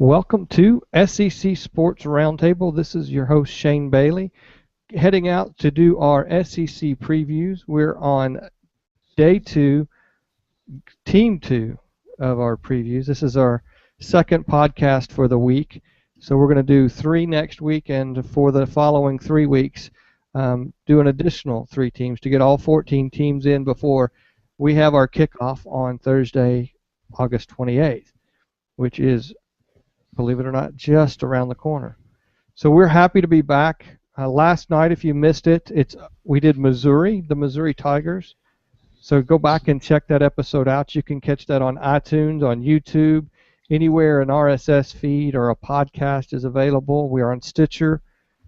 Welcome to SEC Sports Roundtable. This is your host, Shane Bailey, heading out to do our SEC previews. We're on day 2, team 2 of our previews. This is our second podcast for the week. So we're going to do 3 next week, and for the following 3 weeks, do an additional 3 teams to get all 14 teams in before we have our kickoff on Thursday, August 28th, which is, believe it or not, just around the corner. So we're happy to be back. Last night, if you missed it, we did Missouri, the Missouri Tigers. So go back and check that episode out. You can catch that on iTunes, on YouTube, anywhere an RSS feed or a podcast is available. We are on Stitcher.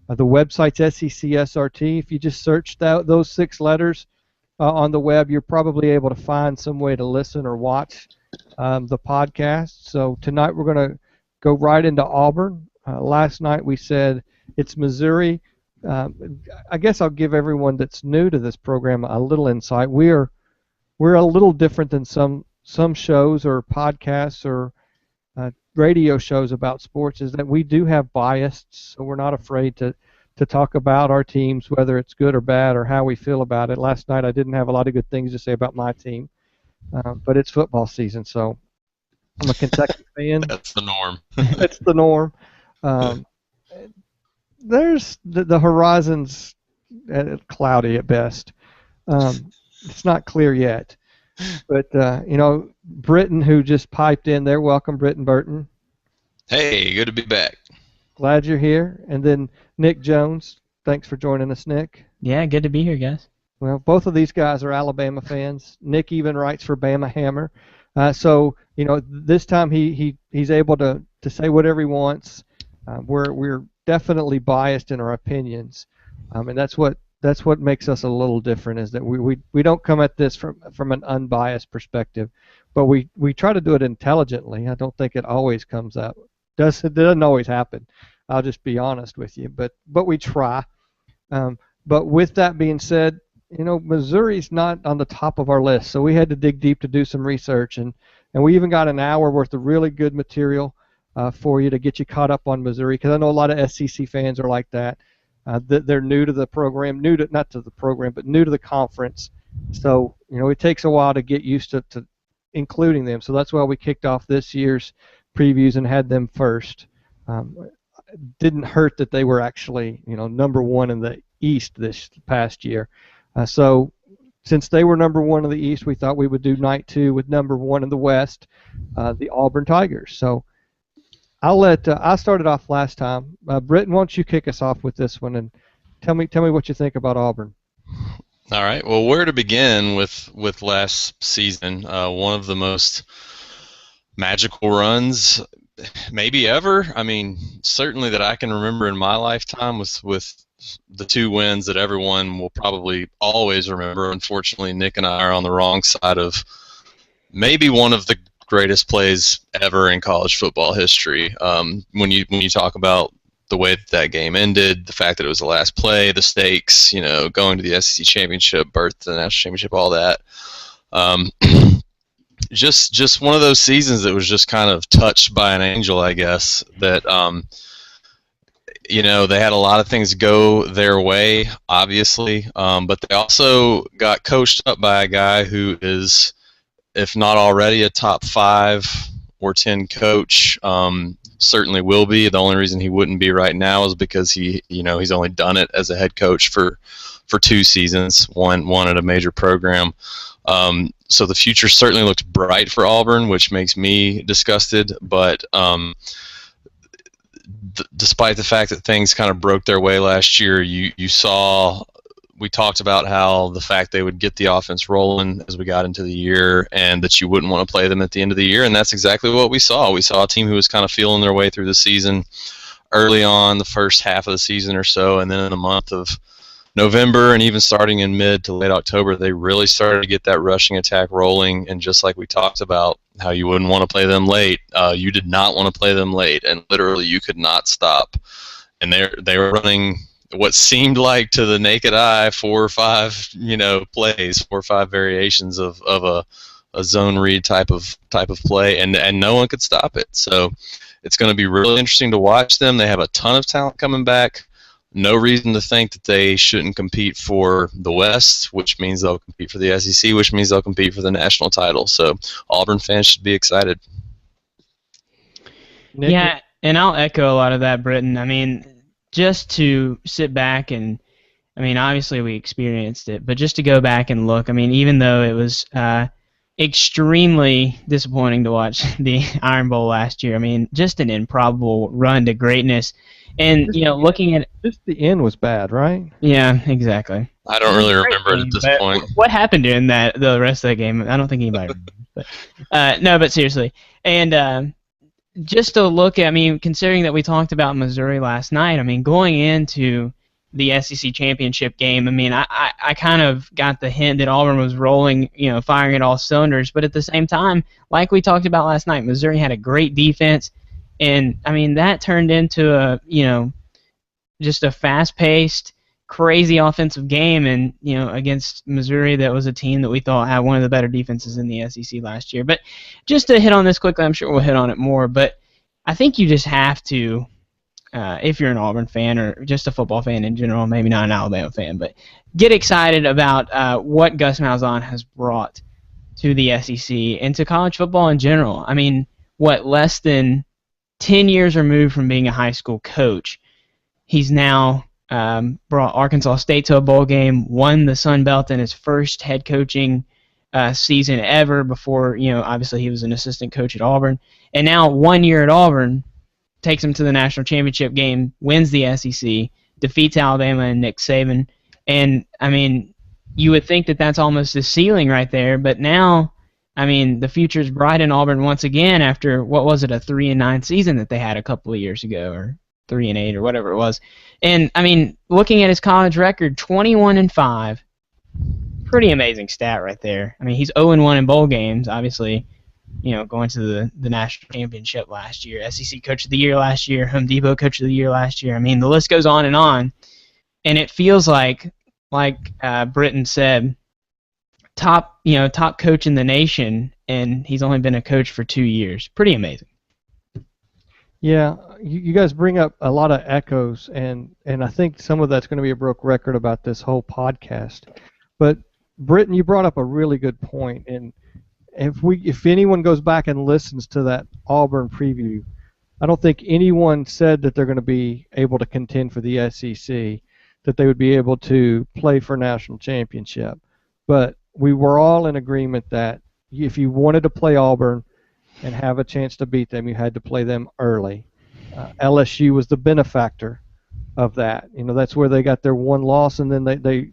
The website's SECSRT. If you just search those 6 letters on the web, you're probably able to find some way to listen or watch the podcast. So tonight we're going to go right into Auburn. Last night we said it's Missouri. I guess I'll give everyone that's new to this program a little insight. We're a little different than some shows or podcasts or radio shows about sports, is that we do have bias, so we're not afraid to talk about our teams, whether it's good or bad or how we feel about it. Last night I didn't have a lot of good things to say about my team, but it's football season, so I'm a Kentucky fan. That's the norm. That's the norm. There's the horizon's cloudy at best. It's not clear yet. But, Britton, who just piped in there, welcome, Britton Burton. Hey, good to be back. Glad you're here. And then Nick Jones, thanks for joining us, Nick. Yeah, good to be here, guys. Well, both of these guys are Alabama fans. Nick even writes for Bama Hammer. So this time he's able to say whatever he wants. We're definitely biased in our opinions, and that's what makes us a little different, is that we don't come at this from an unbiased perspective, but we try to do it intelligently. I don't think it always comes up. It doesn't always happen. I'll just be honest with you, but we try. But with that being said, Missouri's not on the top of our list, so we had to dig deep to do some research, and we even got an hour worth of really good material for you to get you caught up on Missouri, because I know a lot of SEC fans are like that. They're new to the program, not to the program, but new to the conference. So, it takes a while to get used to including them. So that's why we kicked off this year's previews and had them first. It didn't hurt that they were actually, number 1 in the East this past year. So since they were number 1 in the East, we thought we would do night 2 with number 1 in the West, the Auburn Tigers. So I started off last time. Britton, why don't you kick us off with this one and tell me what you think about Auburn. All right. Well, where to begin with last season? One of the most magical runs maybe ever. I mean, certainly that I can remember in my lifetime, with the 2 wins that everyone will probably always remember. Unfortunately, Nick and I are on the wrong side of maybe one of the greatest plays ever in college football history. When you talk about the way that game ended, the fact that it was the last play, the stakes, going to the SEC championship, birth to the national championship, all that. Just one of those seasons that was just kind of touched by an angel, I guess. That they had a lot of things go their way, obviously, but they also got coached up by a guy who is, if not already, a top 5 or 10 coach. Certainly will be. The only reason he wouldn't be right now is because he's only done it as a head coach for 2 seasons, one at a major program. So the future certainly looks bright for Auburn, which makes me disgusted. But despite the fact that things kind of broke their way last year, you saw. We talked about how the fact they would get the offense rolling as we got into the year, and that you wouldn't want to play them at the end of the year, and that's exactly what we saw. We saw a team who was kind of feeling their way through the season early on, the first half of the season or so, and then in the month of November and even starting in mid to late October, they really started to get that rushing attack rolling, and just like we talked about, how you wouldn't want to play them late, you did not want to play them late, and literally you could not stop. And they were running what seemed like to the naked eye 4 or 5 plays, 4 or 5 variations of a zone read type of play, and no one could stop it. So it's going to be really interesting to watch them. They have a ton of talent coming back. No reason to think that they shouldn't compete for the West, which means they'll compete for the SEC, which means they'll compete for the national title. So Auburn fans should be excited. Nick? Yeah, and I'll echo a lot of that, Britton. I mean, just to sit back and, I mean, obviously we experienced it, but just to go back and look, I mean, even though it was extremely disappointing to watch the Iron Bowl last year, I mean, just an improbable run to greatness. And, you know, looking at Just the end was bad, right? yeah, exactly. I don't really remember it at this point. What happened during the rest of that game? I don't think anybody remembers. But no, but seriously, and just to look at, I mean, considering that we talked about Missouri last night, I mean, going into the SEC championship game, I mean, I kind of got the hint that Auburn was rolling, you know, firing at all cylinders. But at the same time, like we talked about last night, Missouri had a great defense. And, I mean, that turned into a, you know, just a fast-paced, crazy offensive game, and, you know, against Missouri, that was a team that we thought had one of the better defenses in the SEC last year. But just to hit on this quickly, I'm sure we'll hit on it more, but I think you just have to, if you're an Auburn fan or just a football fan in general, maybe not an Alabama fan, but get excited about what Gus Malzahn has brought to the SEC and to college football in general. I mean, what, less than 10 years removed from being a high school coach, he's now brought Arkansas State to a bowl game, won the Sun Belt in his first head coaching season ever before, you know, obviously he was an assistant coach at Auburn. And now 1 year at Auburn takes him to the national championship game, wins the SEC, defeats Alabama and Nick Saban. And, I mean, you would think that that's almost the ceiling right there, but now, I mean, the future's bright in Auburn once again after, what was it, a 3-9 season that they had a couple of years ago, or 3-8 or whatever it was. And, I mean, looking at his college record, 21-5, pretty amazing stat right there. I mean, he's 0-1 in bowl games, obviously, you know, going to the national championship last year, SEC Coach of the Year last year, Home Depot Coach of the Year last year. I mean, the list goes on, and it feels like Britton said, top coach in the nation, and he's only been a coach for 2 years. Pretty amazing. Yeah, you guys bring up a lot of echoes, and I think some of that's going to be a broke record about this whole podcast. But Britton, you brought up a really good point, and if anyone goes back and listens to that Auburn preview, I don't think anyone said that they're going to be able to contend for the SEC, that they would be able to play for national championship. But we were all in agreement that if you wanted to play Auburn and have a chance to beat them, you had to play them early. LSU was the benefactor of that. You know, that's where they got their one loss, and then they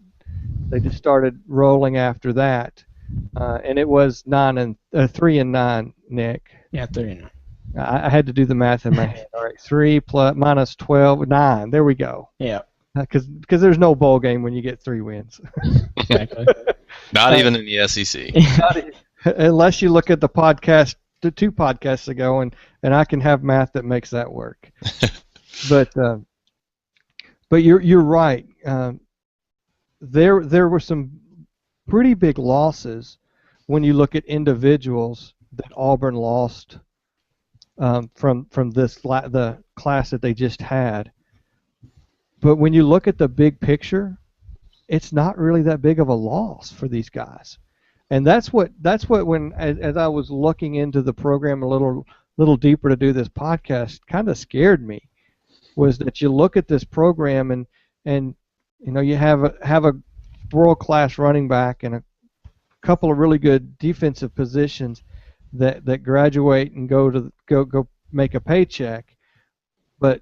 just started rolling after that. And it was 3-9, Nick. Yeah, 3-9. I had to do the math in my head. All right, 3 minus 12, 9. There we go. Yeah. Because there's no bowl game when you get 3 wins. Exactly. Not even in the SEC. Unless you look at the podcast, the 2 podcasts ago, and I can have math that makes that work. But you're right. There were some pretty big losses when you look at individuals that Auburn lost from the class that they just had. But when you look at the big picture, it's not really that big of a loss for these guys. And that's what when as I was looking into the program a little deeper to do this podcast, kind of scared me, was that you look at this program and you know, you have a world-class running back and a couple of really good defensive positions that graduate and go make a paycheck, but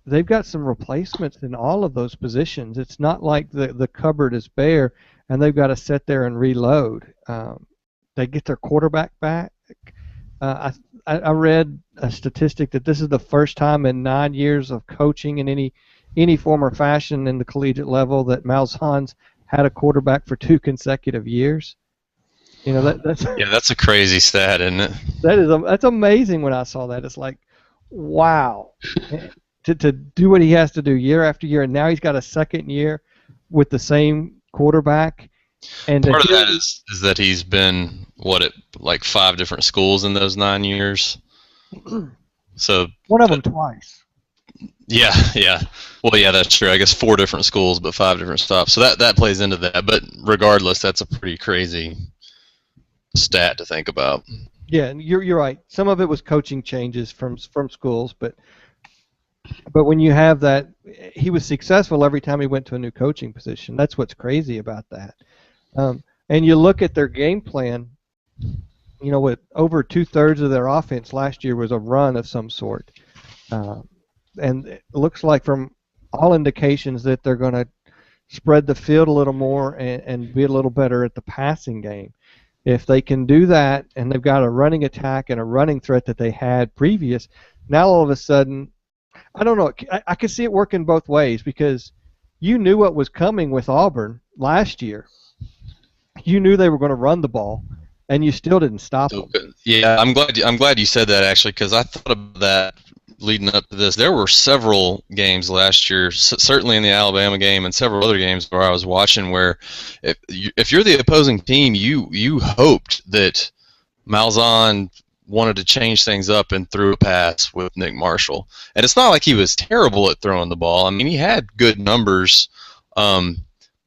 they've got some replacements in all of those positions. It's not like the cupboard is bare and they've got to sit there and reload. They get their quarterback back. I read a statistic that this is the first time in 9 years of coaching in any form or fashion in the collegiate level that Malzahn's had a quarterback for 2 consecutive years. You know, that's a crazy stat, isn't it? That's amazing. When I saw that, it's like, wow. To do what he has to do year after year, and now he's got a second year with the same quarterback, And Part of that is that he's been at like 5 different schools in those 9 years. So one of them twice. Yeah. Well, yeah, that's true. I guess 4 different schools, but 5 different stops. So that plays into that. But regardless, that's a pretty crazy stat to think about. Yeah, and you're right. Some of it was coaching changes from schools, but when you have that, he was successful every time he went to a new coaching position. That's what's crazy about that. And you look at their game plan. You know, with over 2/3 of their offense last year was a run of some sort, and it looks like from all indications that they're going to spread the field a little more and be a little better at the passing game. If they can do that, and they've got a running attack and a running threat that they had previous, now all of a sudden, I don't know, I could see it working both ways, because you knew what was coming with Auburn last year. You knew they were going to run the ball, and you still didn't stop them. Yeah, I'm glad you said that, actually, because I thought about that leading up to this. There were several games last year, certainly in the Alabama game and several other games where I was watching, where if you're the opposing team, you hoped that Malzahn wanted to change things up and threw a pass with Nick Marshall. And it's not like he was terrible at throwing the ball. I mean, he had good numbers,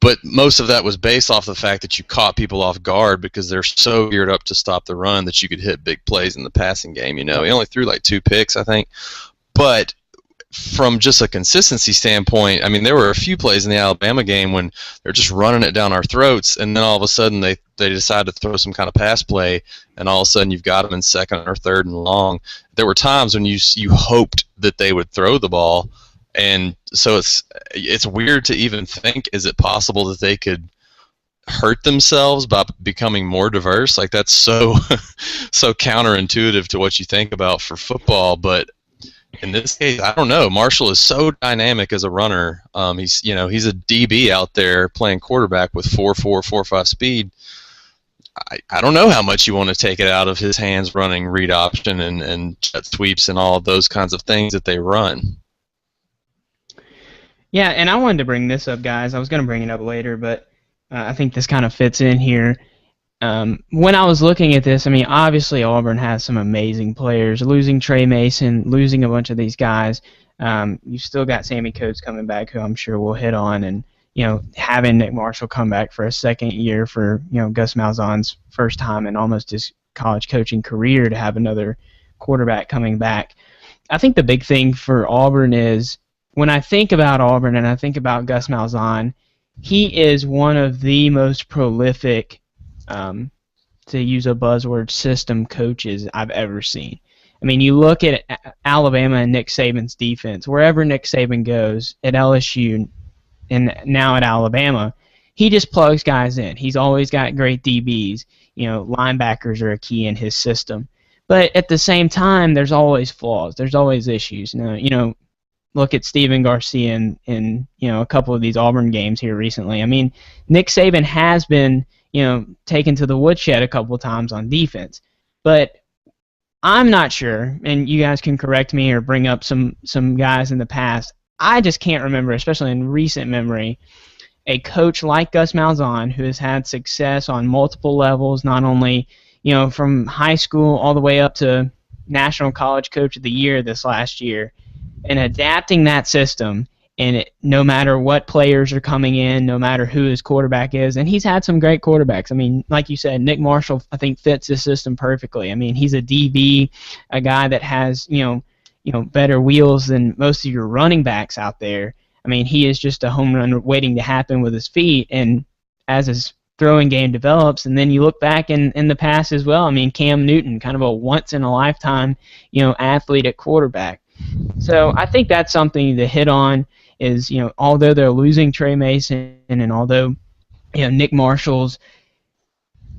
but most of that was based off the fact that you caught people off guard because they're so geared up to stop the run that you could hit big plays in the passing game. You know, he only threw like 2 picks, I think. But from just a consistency standpoint, I mean, there were a few plays in the Alabama game when they're just running it down our throats, and then all of a sudden they decide to throw some kind of pass play, and all of a sudden you've got them in 2nd or 3rd and long. There were times when you hoped that they would throw the ball. And so it's weird to even think, is it possible that they could hurt themselves by becoming more diverse? Like, that's so counterintuitive to what you think about for football. But in this case, I don't know. Marshall is so dynamic as a runner. He's a DB out there playing quarterback with 4.4, 4.5 speed. I don't know how much you want to take it out of his hands running read option and jet sweeps and all of those kinds of things that they run. Yeah, and I wanted to bring this up, guys. I was going to bring it up later, but I think this kind of fits in here. When I was looking at this, I mean, obviously Auburn has some amazing players. Losing Trey Mason, losing a bunch of these guys. You've still got Sammy Coates coming back, who I'm sure we'll hit on, and having Nick Marshall come back for a 2nd year for Gus Malzahn's first time in almost his college coaching career to have another quarterback coming back. I think the big thing for Auburn is, when I think about Auburn and I think about Gus Malzahn, he is one of the most prolific, to use a buzzword, system coaches I've ever seen. I mean, you look at Alabama and Nick Saban's defense. Wherever Nick Saban goes, at LSU and now at Alabama, he just plugs guys in. He's always got great DBs. Linebackers are a key in his system. But at the same time, there's always flaws. There's always issues. Look at Steven Garcia in a couple of these Auburn games here recently. I mean, Nick Saban has been taken to the woodshed a couple of times on defense, but I'm not sure, and you guys can correct me or bring up some guys in the past. I just can't remember, especially in recent memory, a coach like Gus Malzahn who has had success on multiple levels, not only from high school all the way up to National College Coach of the Year this last year. And adapting that system, and no matter what players are coming in, no matter who his quarterback is, and he's had some great quarterbacks. I mean, like you said, Nick Marshall, I think, fits this system perfectly. I mean, he's a DB, a guy that has better wheels than most of your running backs out there. I mean, he is just a home run waiting to happen with his feet, and as his throwing game develops, and then you look back in the past as well. I mean, Cam Newton, kind of a once-in-a-lifetime athlete at quarterback. So I think that's something to hit on is, although they're losing Trey Mason and although, Nick Marshall's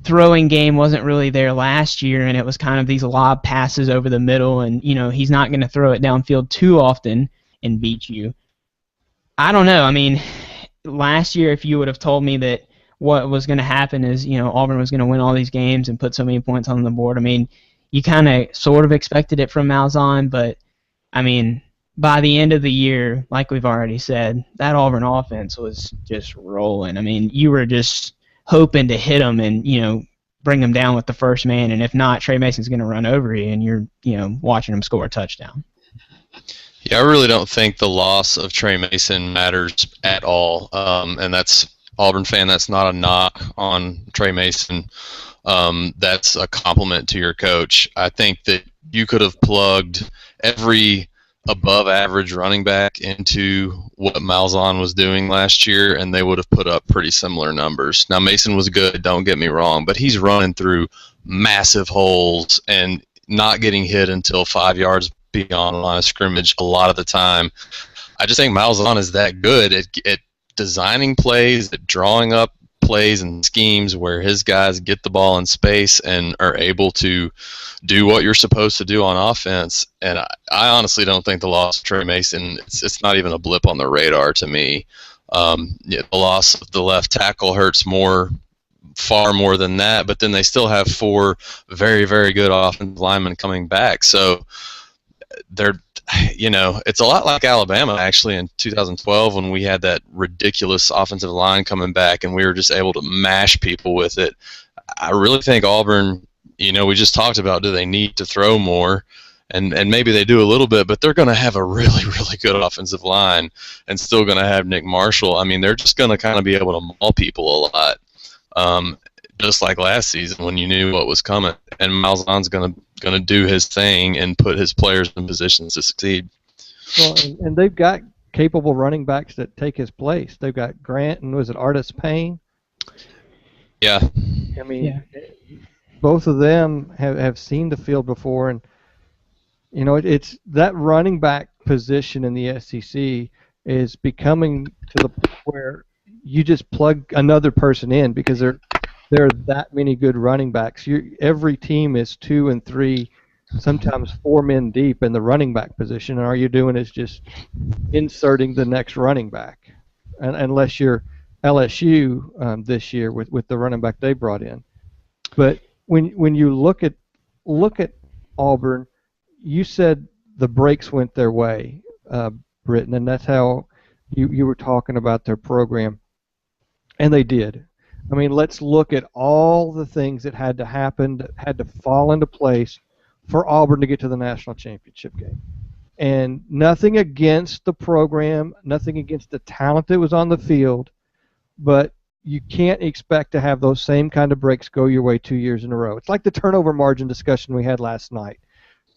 throwing game wasn't really there last year and it was kind of these lob passes over the middle and, he's not going to throw it downfield too often and beat you. I don't know. I mean, last year if you would have told me that what was going to happen is, Auburn was going to win all these games and put so many points on the board, I mean, you kind of sort of expected it from Malzahn, but I mean, by the end of the year, like we've already said, that Auburn offense was just rolling. I mean, you were just hoping to hit them and bring them down with the first man, and if not, Trey Mason's going to run over you, and you're watching him score a touchdown. Yeah, I really don't think the loss of Trey Mason matters at all, and that's Auburn fan. That's not a knock on Trey Mason. That's a compliment to your coach. I think that you could have plugged every above-average running back into what Malzahn was doing last year, and they would have put up pretty similar numbers. Now, Mason was good, don't get me wrong, but he's running through massive holes and not getting hit until 5 yards beyond the line of scrimmage a lot of the time. I just think Malzahn is that good at designing plays, at drawing up plays and schemes where his guys get the ball in space and are able to do what you're supposed to do on offense. And I honestly don't think the loss of Trey Mason, it's not even a blip on the radar to me. The loss of the left tackle hurts far more than that, but then they still have 4 very, very good offensive linemen coming back. So it's a lot like Alabama actually in 2012 when we had that ridiculous offensive line coming back and we were just able to mash people with it. I really think Auburn, we just talked about, do they need to throw more? And maybe they do a little bit, but they're going to have a really, really good offensive line and still going to have Nick Marshall. I mean, they're just going to kind of be able to maul people a lot. Just like last season when you knew what was coming, and Malzahn's gonna do his thing and put his players in positions to succeed. Well, and they've got capable running backs that take his place. They've got Grant and was it Artis Payne? Yeah. I mean, both of them have seen the field before, and it's that running back position in the SEC is becoming to the point where you just plug another person in because there are that many good running backs. Every team is 2 and 3, sometimes 4 men deep in the running back position, and all you're doing is just inserting the next running back, unless you're LSU this year with the running back they brought in. But when you look at Auburn, you said the breaks went their way, Britton, and that's how you were talking about their program, and they did. I mean, let's look at all the things that had to happen, that had to fall into place for Auburn to get to the national championship game. And nothing against the program, nothing against the talent that was on the field, but you can't expect to have those same kind of breaks go your way 2 years in a row. It's like the turnover margin discussion we had last night.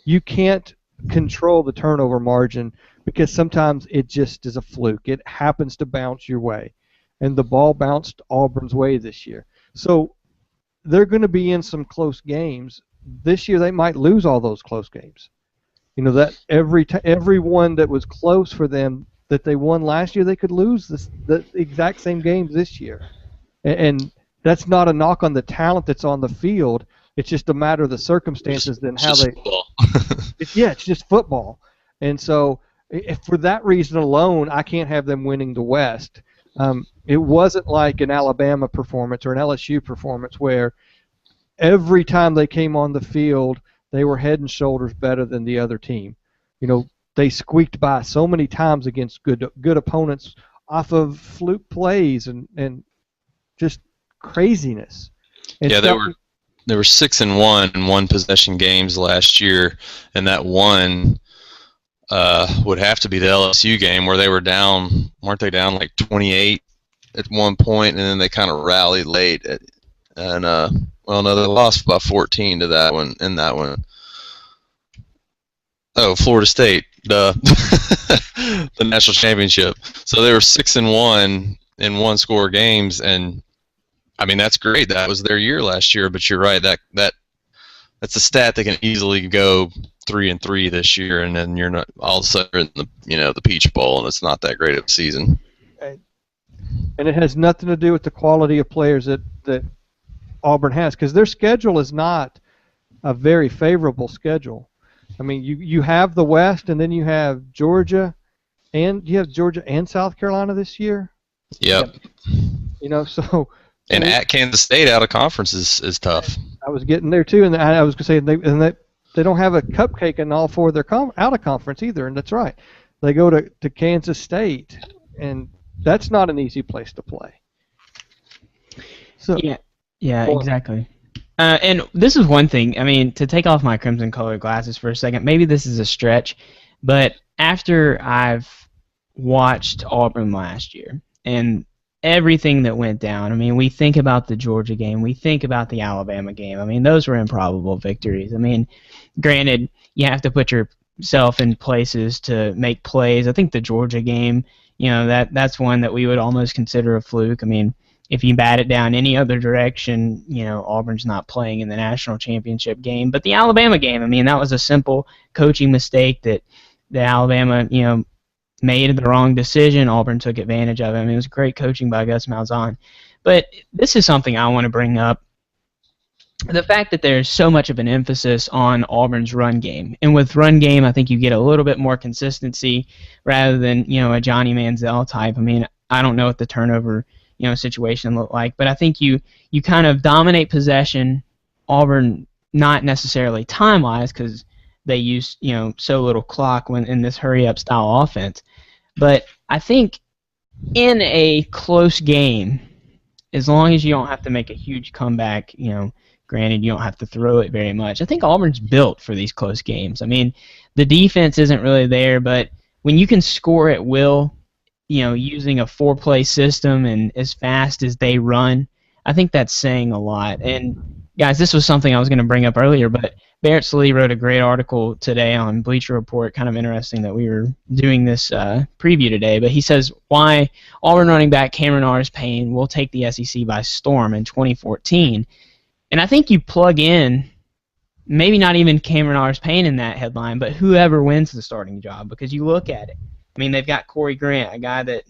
You can't control the turnover margin because sometimes it just is a fluke. It happens to bounce your way. And the ball bounced Auburn's way this year. So they're going to be in some close games. This year they might lose all those close games. That every one that was close for them that they won last year, they could lose the exact same games this year. And that's not a knock on the talent that's on the field. It's just a matter of the circumstances and how they. It's just football. And so, if for that reason alone, I can't have them winning the West. It wasn't like an Alabama performance or an LSU performance where every time they came on the field, they were head and shoulders better than the other team. They squeaked by so many times against good opponents off of fluke plays and just craziness. And yeah, they were 6-1 in one possession games last year, and that one would have to be the LSU game where they were down. Weren't they down like 28 at one point, and then they kind of rallied late, and they lost by 14 to that one. In that one, Florida State, the national championship. So they were 6-1 in one-score games, and I mean that's great. That was their year last year. But you're right, that's a stat that can easily go 3-3 this year, and then you're not all of a sudden in the Peach Bowl, and it's not that great of a season. And it has nothing to do with the quality of players that Auburn has, because their schedule is not a very favorable schedule. I mean, you have the West, and then you have Georgia, and South Carolina this year. Yep. So. And at Kansas State, out of conference is tough. I was getting there too, and I was going to say they don't have a cupcake in all 4 of their out of conference either, and that's right. They go to Kansas State, and that's not an easy place to play. So yeah, exactly. And this is one thing. I mean, to take off my crimson-colored glasses for a second, maybe this is a stretch, but after I've watched Auburn last year and everything that went down, I mean, we think about the Georgia game, we think about the Alabama game. I mean, those were improbable victories. I mean, granted, you have to put yourself in places to make plays. I think the Georgia game, that's one that we would almost consider a fluke. I mean, if you bat it down any other direction, Auburn's not playing in the national championship game. But the Alabama game, I mean, that was a simple coaching mistake that Alabama, made the wrong decision. Auburn took advantage of it. I mean, it was great coaching by Gus Malzahn. But this is something I want to bring up. The fact that there's so much of an emphasis on Auburn's run game. And with run game, I think you get a little bit more consistency rather than, a Johnny Manziel type. I mean, I don't know what the turnover situation look like, but I think you kind of dominate possession. Auburn, not necessarily time-wise because they use so little clock when in this hurry-up style offense, but I think in a close game, as long as you don't have to make a huge comeback, granted you don't have to throw it very much. I think Auburn's built for these close games. I mean, the defense isn't really there, but when you can score at will, using a 4-play system and as fast as they run, I think that's saying a lot. And, guys, this was something I was going to bring up earlier, but Barrett Salee wrote a great article today on Bleacher Report, kind of interesting that we were doing this preview today, but he says why Auburn running back Cameron Artis-Payne will take the SEC by storm in 2014. And I think you plug in maybe not even Cameron Artis-Payne in that headline, but whoever wins the starting job, because you look at it. I mean, they've got Corey Grant, a guy that,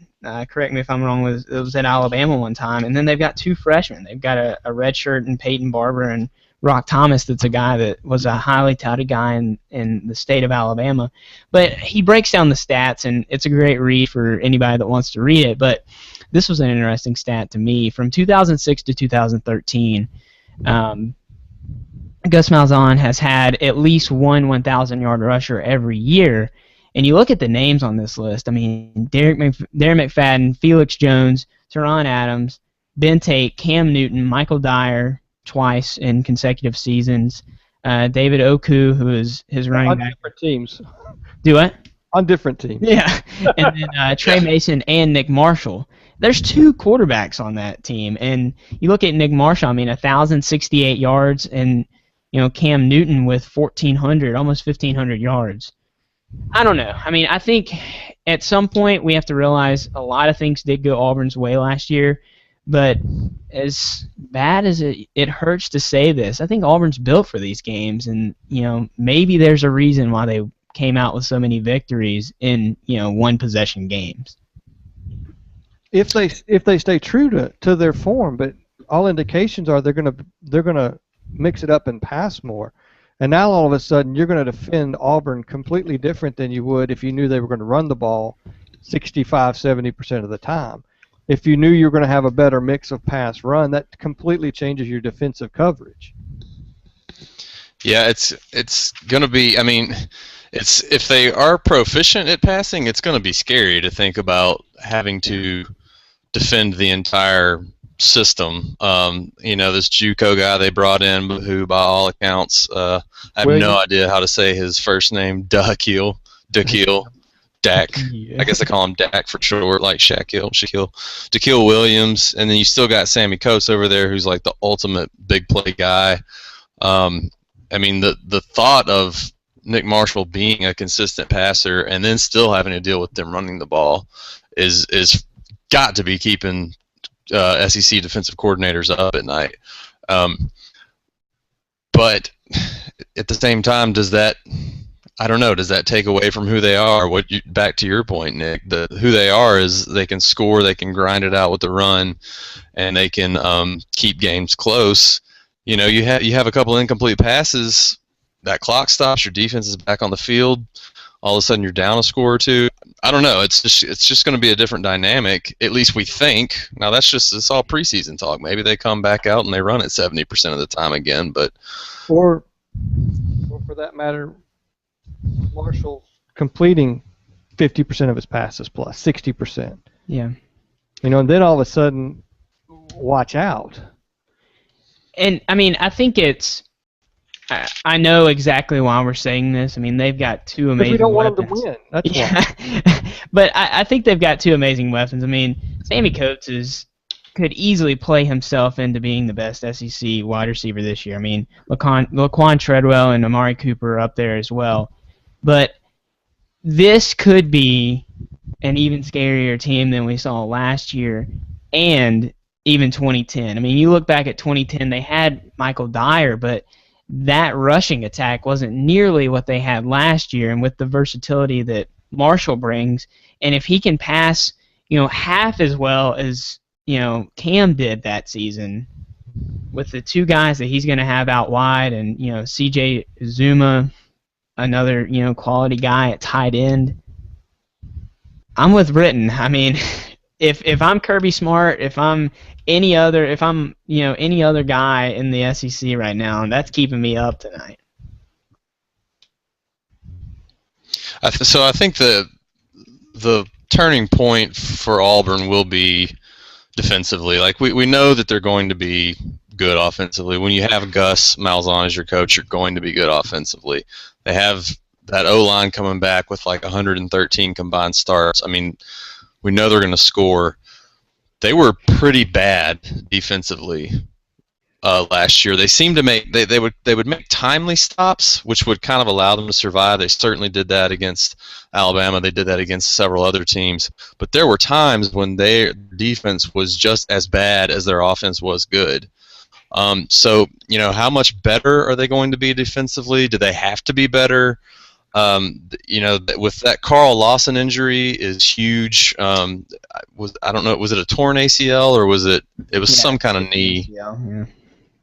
correct me if I'm wrong, was at Alabama one time, and then they've got 2 freshmen. They've got a redshirt in Peyton Barber and Rock Thomas that's a guy that was a highly touted guy in the state of Alabama. But he breaks down the stats, and it's a great read for anybody that wants to read it. But this was an interesting stat to me. From 2006 to 2013, Gus Malzahn has had at least one 1,000-yard rusher every year. And you look at the names on this list, I mean, Darren McFadden, Felix Jones, Teron Adams, Ben Tate, Cam Newton, Michael Dyer twice in consecutive seasons, David Oku, who is his running back. On different teams. Do what? On different teams. Yeah. And then Trey Mason and Nick Marshall. There's 2 quarterbacks on that team. And you look at Nick Marshall, I mean, 1,068 yards, and Cam Newton with 1,400, almost 1,500 yards. I don't know. I mean, I think at some point we have to realize a lot of things did go Auburn's way last year, but as bad as it hurts to say this, I think Auburn's built for these games, and maybe there's a reason why they came out with so many victories in one-possession games. If they stay true to their form, but all indications are they're gonna mix it up and pass more. And now all of a sudden you're going to defend Auburn completely different than you would if you knew they were going to run the ball 65-70% of the time. If you knew you were going to have a better mix of pass run, that completely changes your defensive coverage. Yeah, it's going to be, I mean, if they are proficient at passing, it's going to be scary to think about having to defend the entire system. This JUCO guy they brought in, who by all accounts, I have no idea how to say his first name, Dakil, Dak. I guess they call him Dak for short, like Shaquille Williams, and then you still got Sammy Coates over there, who's like the ultimate big play guy. I mean, the thought of Nick Marshall being a consistent passer and then still having to deal with them running the ball is got to be keeping SEC defensive coordinators up at night. But at the same time, does that take away from who they are? Back to your point, Nick, who they are is they can score, they can grind it out with the run, and they can keep games close. You have a couple incomplete passes, that clock stops, your defense is back on the field, all of a sudden you're down a score or two. I don't know. It's just going to be a different dynamic. At least we think. Now it's all preseason talk. Maybe they come back out and they run it 70% of the time again. But or for that matter, Marshall completing 50% of his passes plus 60%. Yeah. And then all of a sudden, watch out. And I mean, I think it's. I know exactly why we're saying this. I mean, they've got two amazing Because we don't weapons. want them to win. That's why. Yeah. But I think they've got two amazing weapons. I mean, Sammy Coates could easily play himself into being the best SEC wide receiver this year. I mean, Laquan Treadwell and Amari Cooper are up there as well. But this could be an even scarier team than we saw last year and even 2010. I mean, you look back at 2010, they had Michael Dyer, but that rushing attack wasn't nearly what they had last year, and with the versatility that Marshall brings, and if he can pass, half as well as, Cam did that season, with the two guys that he's going to have out wide, and, CJ Zuma, another, quality guy at tight end, I'm with Britton. I mean, if I'm Kirby Smart, if I'm any other guy in the SEC right now, that's keeping me up tonight. So I think the turning point for Auburn will be defensively. Like we know that they're going to be good offensively. When you have Gus Malzahn as your coach, you're going to be good offensively. They have that O-line coming back with like 113 combined starts. I mean, we know they're going to score. They were pretty bad defensively last year. They seemed to make they would make timely stops, which would kind of allow them to survive. They certainly did that against Alabama. They did that against several other teams. But there were times when their defense was just as bad as their offense was good. So how much better are they going to be defensively? Do they have to be better? With that Carl Lawson injury is huge. I don't know, was it a torn ACL or was it some kind of knee?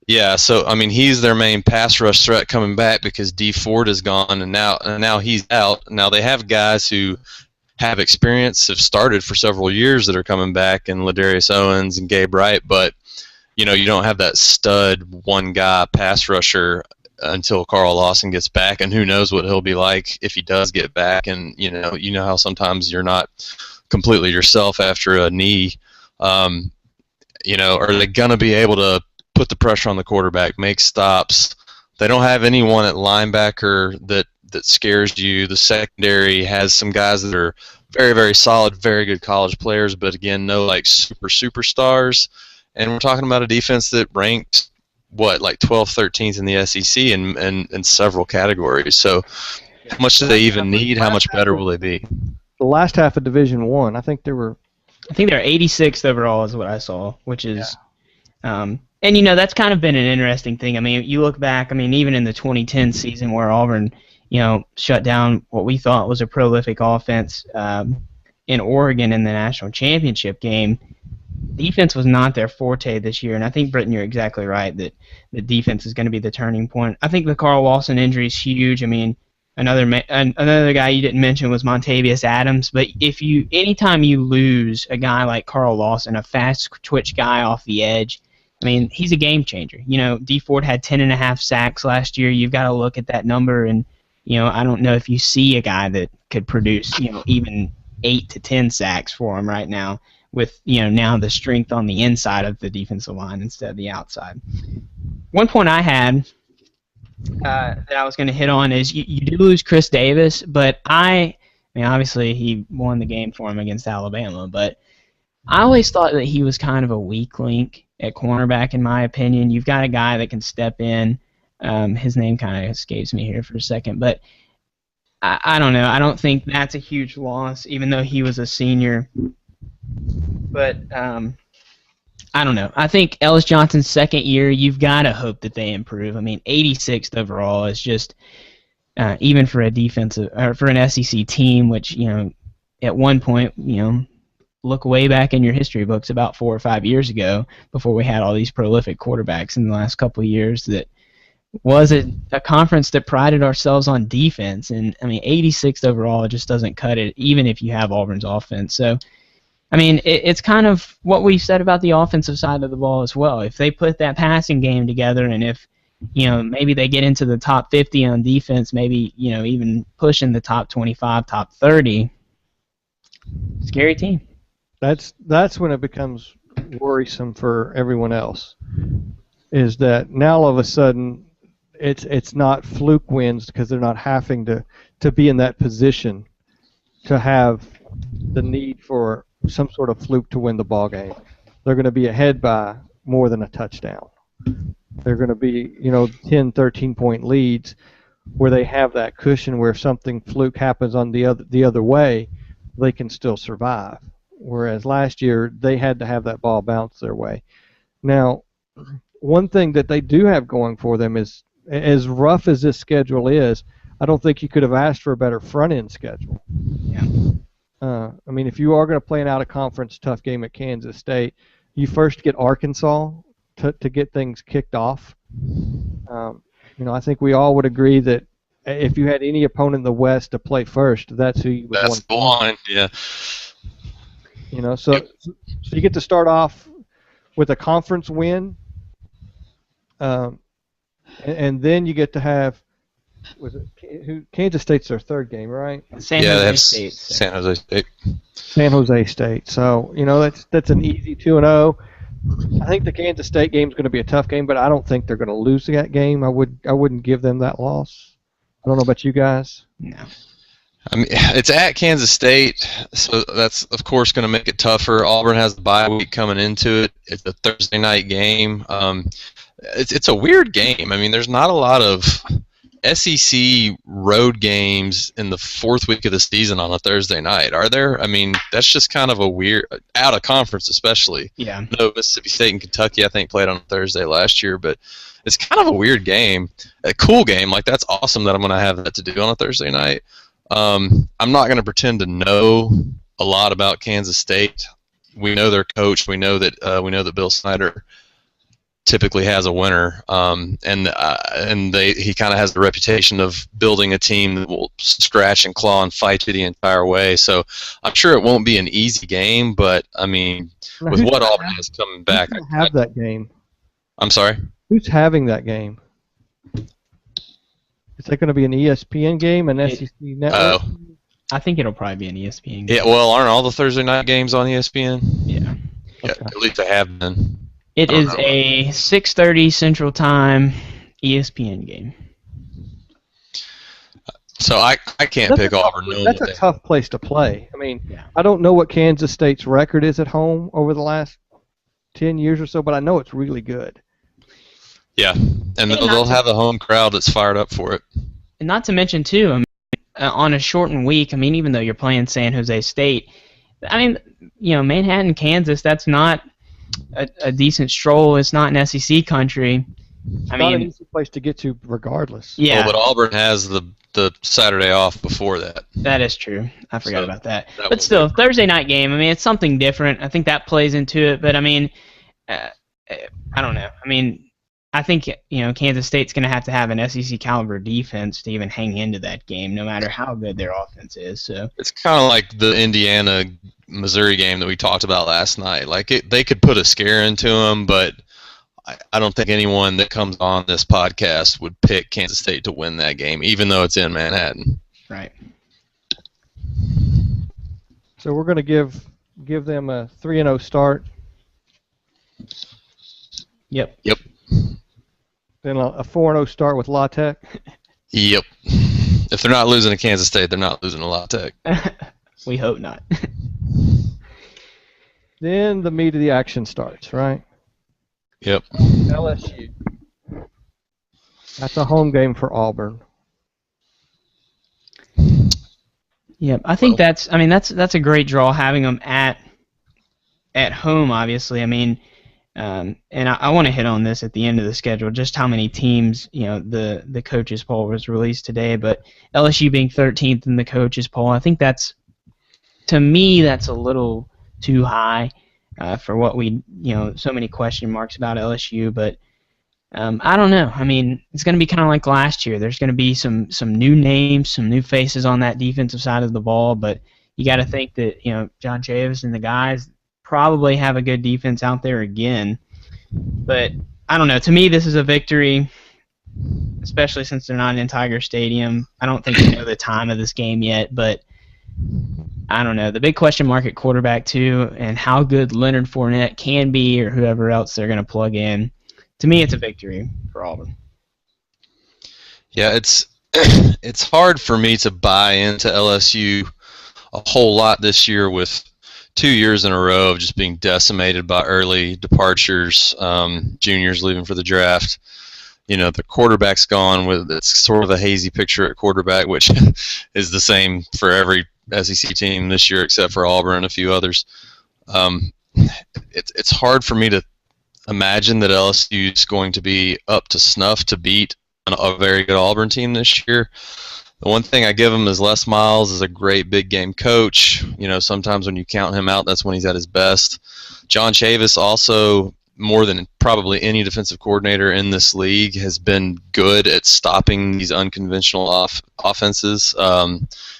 Yeah. So I mean, he's their main pass rush threat coming back because D Ford is gone, and now he's out. Now they have guys who have experience, have started for several years that are coming back, and Ladarius Owens and Gabe Wright, but you don't have that stud one guy pass rusher until Carl Lawson gets back, and who knows what he'll be like if he does get back. And you know how sometimes you're not completely yourself after a knee. Are they gonna be able to put the pressure on the quarterback, make stops? They don't have anyone at linebacker that scares you. The secondary has some guys that are very, very solid, very good college players, but again, no like superstars. And we're talking about a defense that ranked like 12th, 13th in the SEC in several categories. So how much do they even need? How much better will they be? The last half of Division I think they're 86th overall is what I saw, which is and that's kind of been an interesting thing. I mean, you look back, I mean, even in the 2010 season where Auburn, shut down what we thought was a prolific offense in Oregon in the national championship game, defense was not their forte this year, and I think, Britton, you're exactly right that the defense is going to be the turning point. I think the Carl Lawson injury is huge. I mean, another guy you didn't mention was Montavious Adams, but anytime you lose a guy like Carl Lawson, a fast twitch guy off the edge, I mean, he's a game changer. D Ford had 10.5 sacks last year. You've got to look at that number, and I don't know if you see a guy that could produce even 8 to 10 sacks for him right now, with now the strength on the inside of the defensive line instead of the outside. One point I had that I was going to hit on is you do lose Chris Davis, but I mean, obviously he won the game for him against Alabama, but I always thought that he was kind of a weak link at cornerback, in my opinion. You've got a guy that can step in. His name kind of escapes me here for a second, but I don't know. I don't think that's a huge loss, even though he was a senior. But I don't know. I think Ellis Johnson's second year, you've got to hope that they improve. I mean, 86th overall is just even for a defensive or for an SEC team, which at one point look way back in your history books about 4 or 5 years ago, before we had all these prolific quarterbacks in the last couple of years, that was a conference that prided ourselves on defense. And I mean, 86th overall just doesn't cut it, even if you have Auburn's offense. So I mean, it's kind of what we said about the offensive side of the ball as well. If they put that passing game together, and if maybe they get into the top 50 on defense, maybe even pushing the top 25, top 30, scary team. That's when it becomes worrisome for everyone else. is that now all of a sudden it's not fluke wins because they're not having to be in that position to have the need for some sort of fluke to win the ball game. They're going to be ahead by more than a touchdown. They're going to be, 10, 13-point leads where they have that cushion where if something fluke happens on the other way, they can still survive. Whereas last year they had to have that ball bounce their way. Now, one thing that they do have going for them is, as rough as this schedule is, I don't think you could have asked for a better front-end schedule. Yeah. I mean, if you are going to play an out-of-conference tough game at Kansas State, you first get Arkansas to get things kicked off. I think we all would agree that if you had any opponent in the West to play first, that's who you would want. That's the one, yeah. So you get to start off with a conference win, and then you get to have Kansas State's their third game, right? San Jose State. San Jose State. San Jose State. So that's an easy 2-0. I think the Kansas State game is going to be a tough game, but I don't think they're going to lose that game. I wouldn't give them that loss. I don't know about you guys. No. I mean, it's at Kansas State, so that's of course going to make it tougher. Auburn has the bye week coming into it. It's a Thursday night game. It's a weird game. I mean, there's not a lot of SEC road games in the fourth week of the season on a Thursday night, are there? I mean, that's just kind of a weird, out of conference especially. Yeah. No, Mississippi State and Kentucky, I think, played on a Thursday last year, but it's kind of a weird game. A cool game. Like, that's awesome that I'm going to have that to do on a Thursday night. I'm not going to pretend to know a lot about Kansas State. We know their coach. We know that Bill Snyder typically has a winner, and he kind of has the reputation of building a team that will scratch and claw and fight you the entire way. So I'm sure it won't be an easy game, but I mean, Now, with what Auburn is coming back, who's gonna have that game? I'm sorry. Who's having that game? Is that going to be an ESPN game, an SEC network? Oh, I think it'll probably be an ESPN game. yeah. Well, aren't all the Thursday night games on ESPN? Yeah. Yeah, Okay. at least they have been. It I don't is know. a 6:30 Central Time ESPN game. So I can't That's pick a tough- Auburn. knowing That's what a they- tough place to play. I mean, Yeah. I don't know what Kansas State's record is at home over the last 10 years or so, but I know it's really good. Yeah, and Hey, they'll not to- have a home crowd that's fired up for it. And not to mention, too, I mean, on a shortened week, I mean, even though you're playing San Jose State, I mean, Manhattan, Kansas, that's not a decent stroll. It's not an SEC country. I Not an mean, easy place to get to regardless. yeah, Well, but Auburn has the Saturday off before that. that is true. I forgot So, about that. that But will still, Thursday night game, I mean, it's something different. I think that plays into it. But, I mean, I don't know. I mean, I think, Kansas State's going to have an SEC caliber defense to even hang into that game, no matter how good their offense is. So It's kind of like the Indiana-Missouri game that we talked about last night. Like, they could put a scare into them, but I don't think anyone that comes on this podcast would pick Kansas State to win that game, even though it's in Manhattan. right. So we're going to give them a 3-0 start, Yep. then a 4-0 start with La Tech. Yep. If they're not losing to Kansas State, they're not losing to La Tech. We hope not. Then the meat of the action starts, right? Yep. LSU. That's a home game for Auburn. Yep. I think that's a great draw having them at home. Obviously, I mean, and I want to hit on this at the end of the schedule, just how many teams. The coaches poll was released today, but LSU being 13th in the coaches poll, I think to me that's a little too high for what so many question marks about LSU, but. I don't know. I mean, it's going to be kind of like last year. There's going to be some new names, some new faces on that defensive side of the ball, but you got to think that John Chavis and the guys probably have a good defense out there again. But I don't know. To me, this is a victory, especially since they're not in Tiger Stadium. I don't think they know the time of this game yet, but I don't know. The big question mark at quarterback too, and how good Leonard Fournette can be, or whoever else they're going to plug in. to me, it's a victory for Auburn. Yeah, it's hard for me to buy into LSU a whole lot this year with 2 years in a row of just being decimated by early departures, juniors leaving for the draft. The quarterback's gone. It's sort of a hazy picture at quarterback, which is the same for every SEC team this year except for Auburn and a few others. It's hard for me to imagine that LSU is going to be up to snuff to beat a very good Auburn team this year. The one thing I give him is Les Miles is a great big game coach. Sometimes when you count him out, that's when he's at his best. John Chavis also, more than probably any defensive coordinator in this league, has been good at stopping these unconventional offenses.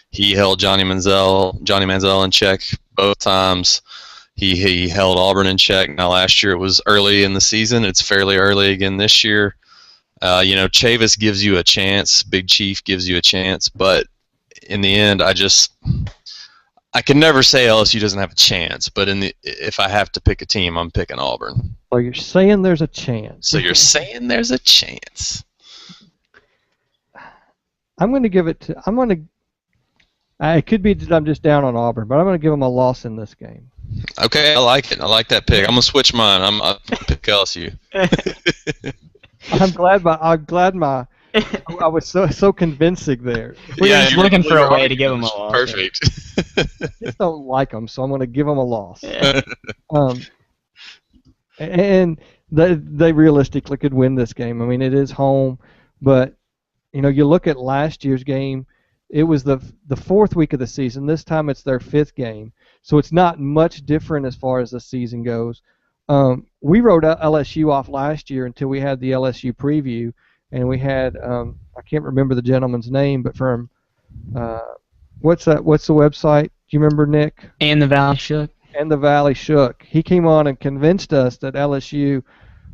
He held Johnny Manziel in check both times. He held Auburn in check. Now last year it was early in the season. It's fairly early again this year. Chavis gives you a chance. Big Chief gives you a chance. But in the end, I can never say LSU doesn't have a chance. But if I have to pick a team, I'm picking Auburn. Well, you're saying there's a chance. So you're saying there's a chance. I'm going to give it to. It could be that I'm just down on Auburn, but I'm going to give them a loss in this game. Okay, I like it. I like that pick. I'm going to switch mine. I'm going to pick LSU. I'm glad I was so convincing there. We're just looking for a way to give them a loss. Perfect. I just don't like them, so I'm going to give them a loss. And they realistically could win this game. I mean, it is home, but you look at last year's game. It was the fourth week of the season. This time it's their fifth game, so it's not much different as far as the season goes. We wrote LSU off last year until we had the LSU preview, and we had I can't remember the gentleman's name, but from what's the website? Do you remember, Nick? And the Valley Shook. And the Valley Shook. He came on and convinced us that LSU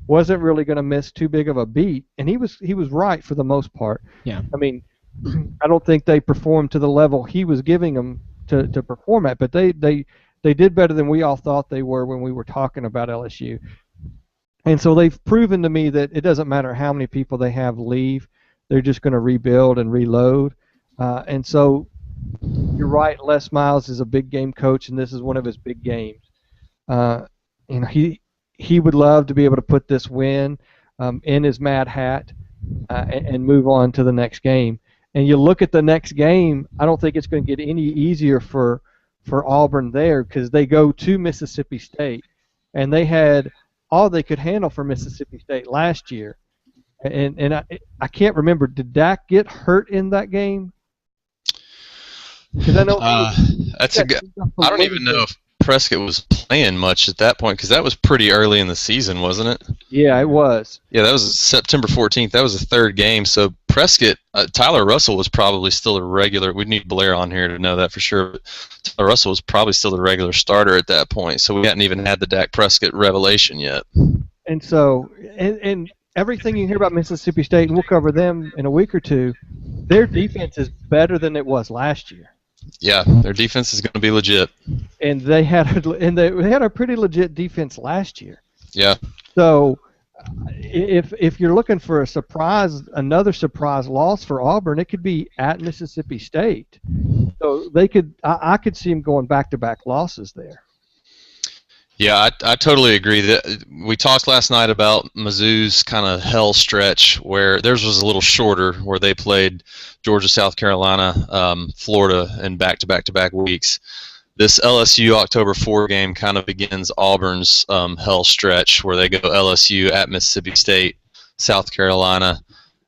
wasn't really going to miss too big of a beat, and he was right for the most part. Yeah. I mean, I don't think they performed to the level he was giving them to perform at, but they did better than we all thought they were when we were talking about LSU. And so they've proven to me that it doesn't matter how many people they have leave, they're just going to rebuild and reload. And so you're right, Les Miles is a big game coach, and this is one of his big games. He would love to be able to put this win in his mad hat and move on to the next game. And you look at the next game, I don't think it's going to get any easier for Auburn there, because they go to Mississippi State, and they had all they could handle for Mississippi State last year. And I can't remember, did Dak get hurt in that game? Because I know I don't even know if Prescott was playing much at that point, because that was pretty early in the season, wasn't it? Yeah, it was. Yeah, that was September 14th. That was the third game. So Prescott, Tyler Russell was probably still a regular. We'd need Blair on here to know that for sure. But Tyler Russell was probably still the regular starter at that point. So we hadn't even had the Dak Prescott revelation yet. And so, and everything you hear about Mississippi State, and we'll cover them in a week or two, their defense is better than it was last year. Yeah, their defense is going to be legit. And they had a pretty legit defense last year. Yeah. So if you're looking for another surprise loss for Auburn, it could be at Mississippi State. So I could see them going back-to-back losses there. Yeah, I totally agree. That we talked last night about Mizzou's kind of hell stretch, where theirs was a little shorter, where they played Georgia, South Carolina, Florida in back-to-back weeks. This LSU October 4 game kind of begins Auburn's hell stretch, where they go LSU at Mississippi State, South Carolina,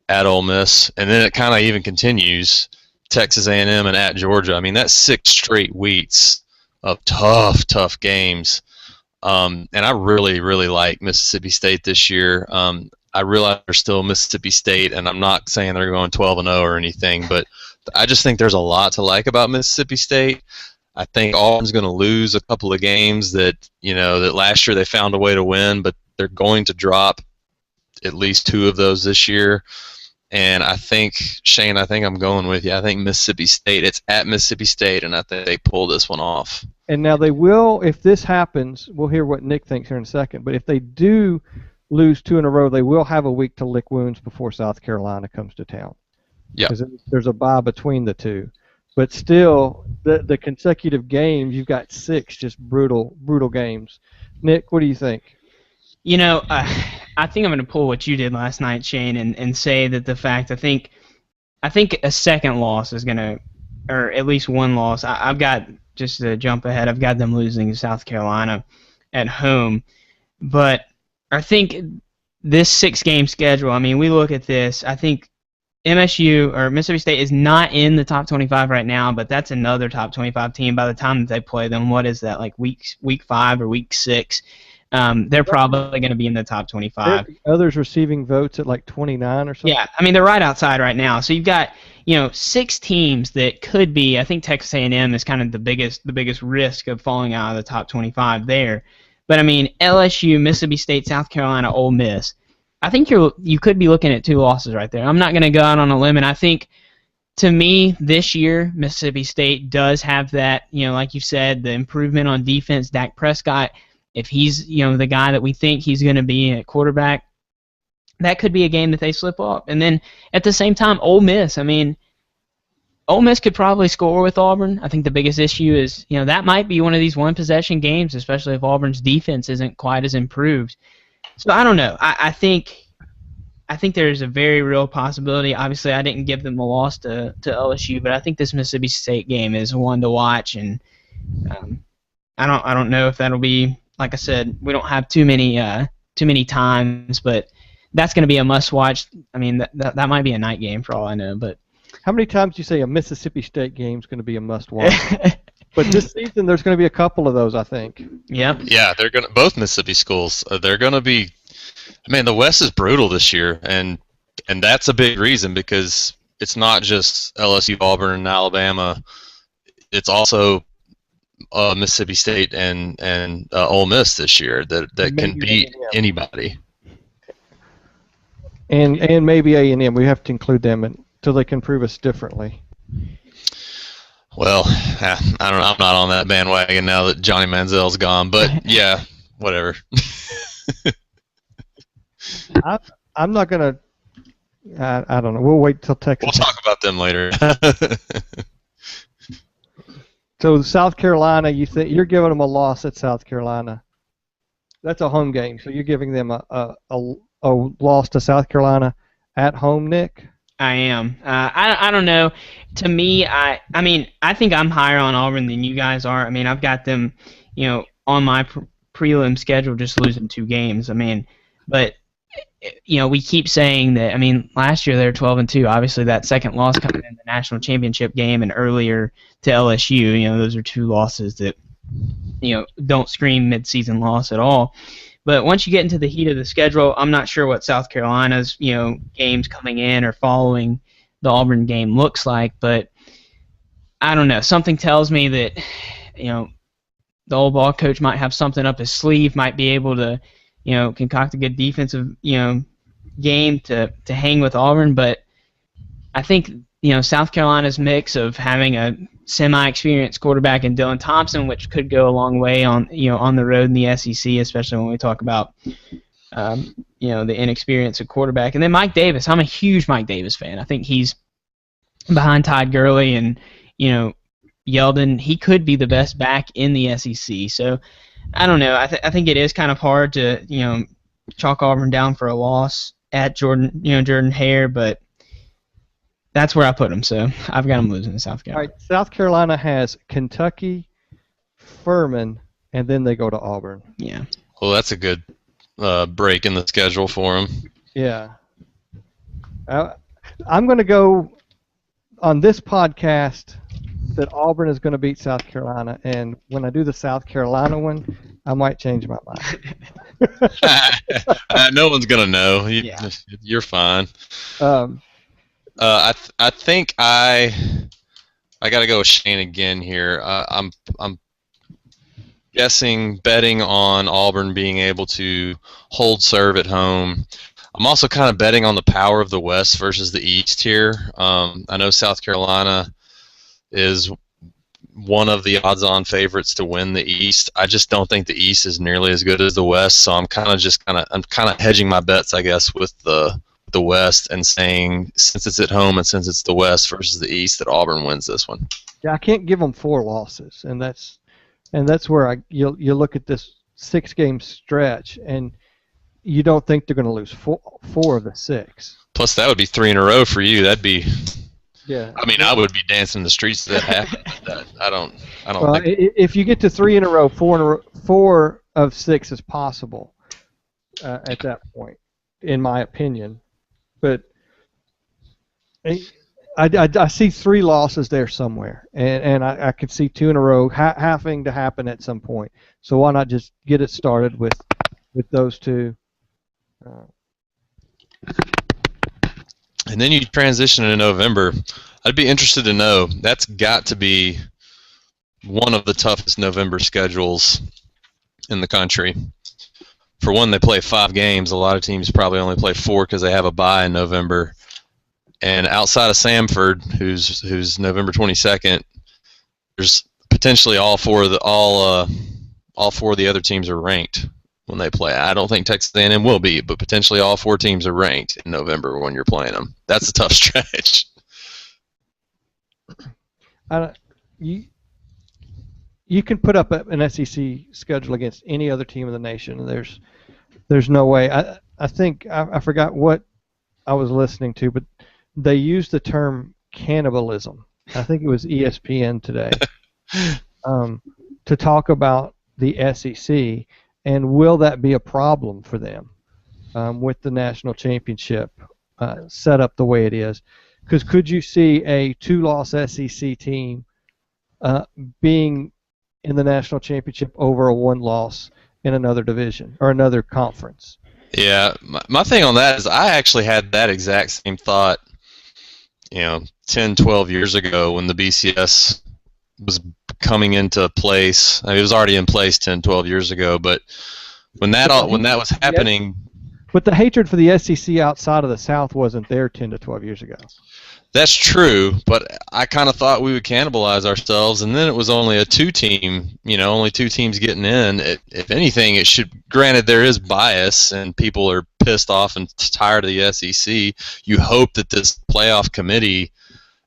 at Ole Miss, and then it kind of even continues Texas A&M and at Georgia. I mean, that's 6 straight weeks of tough games. And I really, really like Mississippi State this year. I realize they're still Mississippi State, and I'm not saying they're going 12-0 or anything, but I just think there's a lot to like about Mississippi State. I think Auburn's going to lose a couple of games that last year they found a way to win, but they're going to drop at least 2 of those this year. And I think, Shane, I'm going with you. I think Mississippi State, it's at Mississippi State, and I think they pull this one off. And now they will, if this happens, we'll hear what Nick thinks here in a second, but if they do lose 2 in a row, they will have a week to lick wounds before South Carolina comes to town. Yeah. Because there's a bye between the two. But still, the consecutive games, you've got 6 just brutal games. Nick, what do you think? You know, I think I'm going to pull what you did last night, Shane, and say that the fact I think a second loss is going to, or at least one loss. I've got, just to jump ahead, I've got them losing to South Carolina at home. But I think this 6-game schedule, I mean, we look at this, I think MSU or Mississippi State is not in the top 25 right now, but that's another top 25 team by the time that they play them. What is that, like week 5 or week 6? They're probably going to be in the top 25. Others receiving votes at like 29 or something? Yeah, I mean, they're right outside right now. So you've got, 6 teams that could be, I think Texas A&M is kind of the biggest risk of falling out of the top 25 there. But, I mean, LSU, Mississippi State, South Carolina, Ole Miss. I think you could be looking at 2 losses right there. I'm not going to go out on a limb, and I think, to me, this year, Mississippi State does have that, like you said, the improvement on defense. Dak Prescott, if he's, the guy that we think he's going to be at quarterback, that could be a game that they slip up. And then, at the same time, Ole Miss, I mean, Ole Miss could probably score with Auburn. I think the biggest issue is, that might be one of these one-possession games, especially if Auburn's defense isn't quite as improved. So I don't know. I think there's a very real possibility. Obviously, I didn't give them a loss to LSU, but I think this Mississippi State game is one to watch, and I don't know if that'll be, like I said, we don't have too many times, but that's going to be a must-watch. I mean, that might be a night game for all I know. But how many times do you say a Mississippi State game is going to be a must-watch? But this season, there's going to be a couple of those, I think. Yep. Yeah, they're going to, both Mississippi schools. They're going to be. Man, the West is brutal this year, and that's a big reason because it's not just LSU, Auburn, and Alabama. It's also Mississippi State and Ole Miss this year that can beat anybody. And maybe A&M. We have to include them until they can prove us differently. Well, I don't know. I'm not on that bandwagon now that Johnny Manziel's gone, but yeah, whatever. I'm not going to. I don't know. We'll wait till Texas. We'll talk about them later. So South Carolina, you're giving them a loss at South Carolina. That's a home game, so you're giving them a loss to South Carolina at home, Nick? I am. I don't know. To me, I mean, I think I'm higher on Auburn than you guys are. I mean, I've got them, on my prelim schedule just losing 2 games. I mean, but we keep saying that. I mean, last year they were 12-2. Obviously, that second loss coming in the national championship game and earlier to LSU. Those are 2 losses that don't scream midseason loss at all. But once you get into the heat of the schedule, I'm not sure what South Carolina's games coming in or following the Auburn game looks like. But I don't know. Something tells me that the old ball coach might have something up his sleeve, might be able to concoct a good defensive game to hang with Auburn. But I think South Carolina's mix of having a semi-experienced quarterback in Dylan Thompson, which could go a long way on the road in the SEC, especially when we talk about the inexperience of quarterback. And then Mike Davis. I'm a huge Mike Davis fan. I think he's behind Todd Gurley and Yeldon. He could be the best back in the SEC. So I don't know. I think it is kind of hard to chalk Auburn down for a loss at Jordan Hare, but that's where I put them. So I've got them losing to South Carolina. All right, South Carolina has Kentucky, Furman, and then they go to Auburn. Yeah. Well, that's a good break in the schedule for them. Yeah. I'm going to go on this podcast that Auburn is going to beat South Carolina, and when I do the South Carolina one, I might change my mind. No one's going to know. You're fine. I think I got to go with Shane again here. I'm betting on Auburn being able to hold serve at home. I'm also kind of betting on the power of the West versus the East here. I know South Carolina is one of the odds-on favorites to win the East. I just don't think the East is nearly as good as the West, so I'm kind of hedging my bets, I guess, with the West and saying since it's at home and since it's the West versus the East, that Auburn wins this one. Yeah, I can't give them 4 losses, and that's where you look at this 6-game stretch, and you don't think they're going to lose 4 of the 6. Plus, that would be 3 in a row for you. That'd be. Yeah. I mean, I would be dancing in the streets if that happened. I don't Well, think. if you get to 3 in a row, 4 of 6 is possible at that point, in my opinion. But I see 3 losses there somewhere, and I could see 2 in a row having to happen at some point. So why not just get it started with those 2? And then you transition into November. I'd be interested to know. That's got to be one of the toughest November schedules in the country. For one, they play 5 games. A lot of teams probably only play 4 because they have a bye in November. And outside of Samford, who's November 22nd, there's potentially all four of the other teams are ranked when they play. I don't think Texas A&M will be, but potentially all 4 teams are ranked in November when you're playing them. That's a tough stretch. You can put up an SEC schedule against any other team in the nation, and there's no way. I think I forgot what I was listening to, but they used the term cannibalism. I think it was ESPN today to talk about the SEC, and will that be a problem for them with the national championship set up the way it is? Because could you see a 2-loss SEC team being in the national championship over a 1-loss in another division or another conference? Yeah, my thing on that is I actually had that exact same thought, 10, 12 years ago when the BCS was coming into place. I mean, it was already in place 10, 12 years ago, but when that was happening. But the hatred for the SEC outside of the South wasn't there 10 to 12 years ago. That's true, but I kind of thought we would cannibalize ourselves, and then it was only a 2-team, only 2 teams getting in. If anything, it should. Granted, there is bias, and people are pissed off and tired of the SEC. You hope that this playoff committee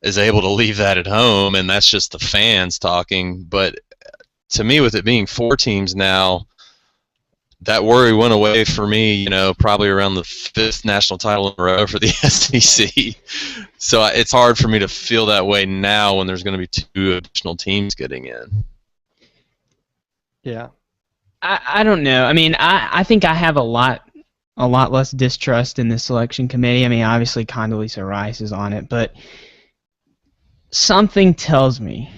is able to leave that at home, and that's just the fans talking. But to me, with it being 4 teams now, that worry went away for me, probably around the 5th national title in a row for the SEC. So it's hard for me to feel that way now when there's going to be 2 additional teams getting in. Yeah. I don't know. I mean, I think I have a lot less distrust in the selection committee. I mean, obviously Condoleezza Rice is on it, but something tells me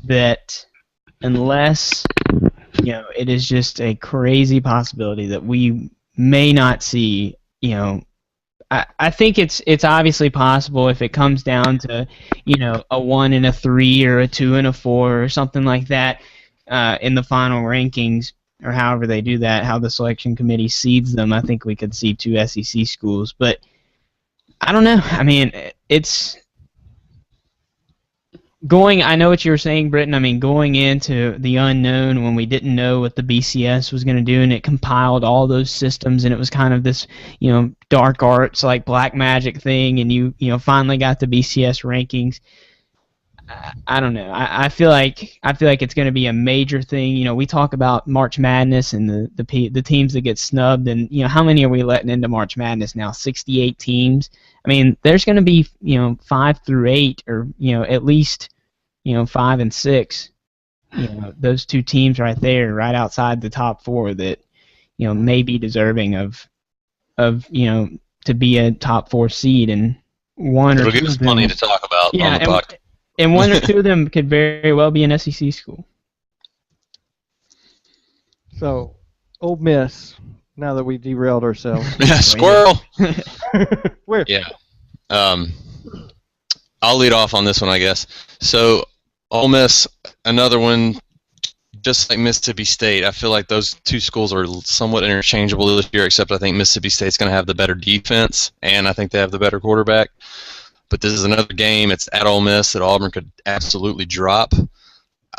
that unless it is just a crazy possibility that we may not see, I think it's obviously possible if it comes down to, a 1 and a 3 or a 2 and a 4 or something like that in the final rankings, or however they do that, how the selection committee seeds them. I think we could see 2 SEC schools, but I don't know. I mean, it's I know what you were saying, Britton. I mean, going into the unknown when we didn't know what the BCS was going to do, and it compiled all those systems, and it was kind of this, dark arts, like black magic thing, and you finally got the BCS rankings. I don't know. I feel like it's going to be a major thing. We talk about March Madness and the teams that get snubbed, and how many are we letting into March Madness now? 68 teams. I mean, there's going to be 5 through 8, or at least 5 and 6. Those 2 teams right there, right outside the top 4, that may be deserving of to be a top 4 seed, and one It'll or two give us of them, plenty to talk about on the podcast. And 1 or 2 of them could very well be an SEC school. So, Ole Miss. Now that we derailed ourselves. Yeah, squirrel. Where? Yeah. I'll lead off on this one, I guess. So, Ole Miss, another one, just like Mississippi State. I feel like those 2 schools are somewhat interchangeable this year, except I think Mississippi State's going to have the better defense, and I think they have the better quarterback. But this is another game. It's at Ole Miss that Auburn could absolutely drop.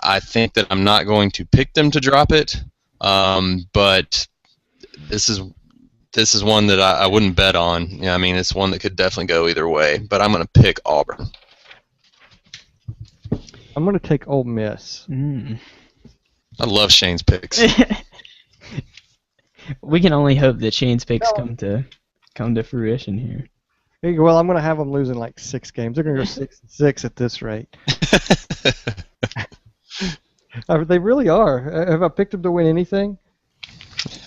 I think that I'm not going to pick them to drop it, but this is one that I wouldn't bet on. Yeah, I mean, it's one that could definitely go either way, but I'm going to pick Auburn. I'm going to take Ole Miss. I love Shane's picks. We can only hope that Shane's picks come to fruition here. Well, I'm going to have them losing like 6 games. They're going to go 6-6 at this rate. They really are. Have I picked them to win anything?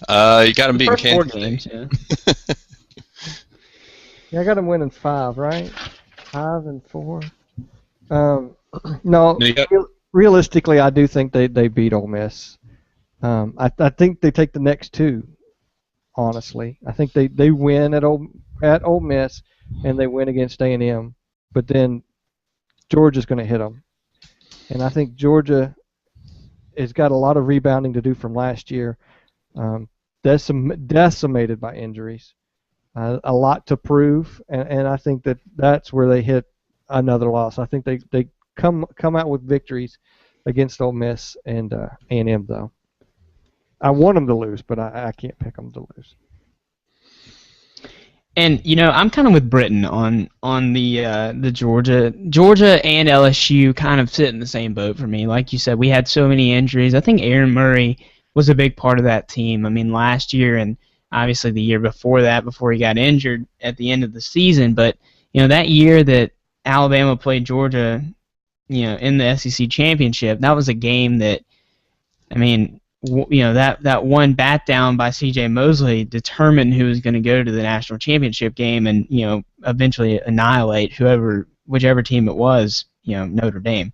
You got them beating First 4 Kansas. games, yeah. Yeah, I got them winning 5, right? 5 and 4. No, realistically, I do think they beat Ole Miss. I think they take the next 2. Honestly, I think they win at Ole Miss and they win against A&M, but then Georgia's going to hit them, and I think Georgia has got a lot of rebounding to do from last year. Decimated by injuries, a lot to prove, and I think that's where they hit another loss. I think they come out with victories against Ole Miss and A&M though. I want them to lose, but I can't pick them to lose. And I'm kind of with Britton on the Georgia and LSU kind of sit in the same boat for me. Like you said, we had so many injuries. I think Aaron Murray was a big part of that team. I mean, last year and obviously the year before that, before he got injured at the end of the season. But that year that Alabama played Georgia, in the SEC championship, that was a game that, I mean, that one bat down by C.J. Mosley determined who was going to go to the national championship game and eventually annihilate whichever team it was, Notre Dame.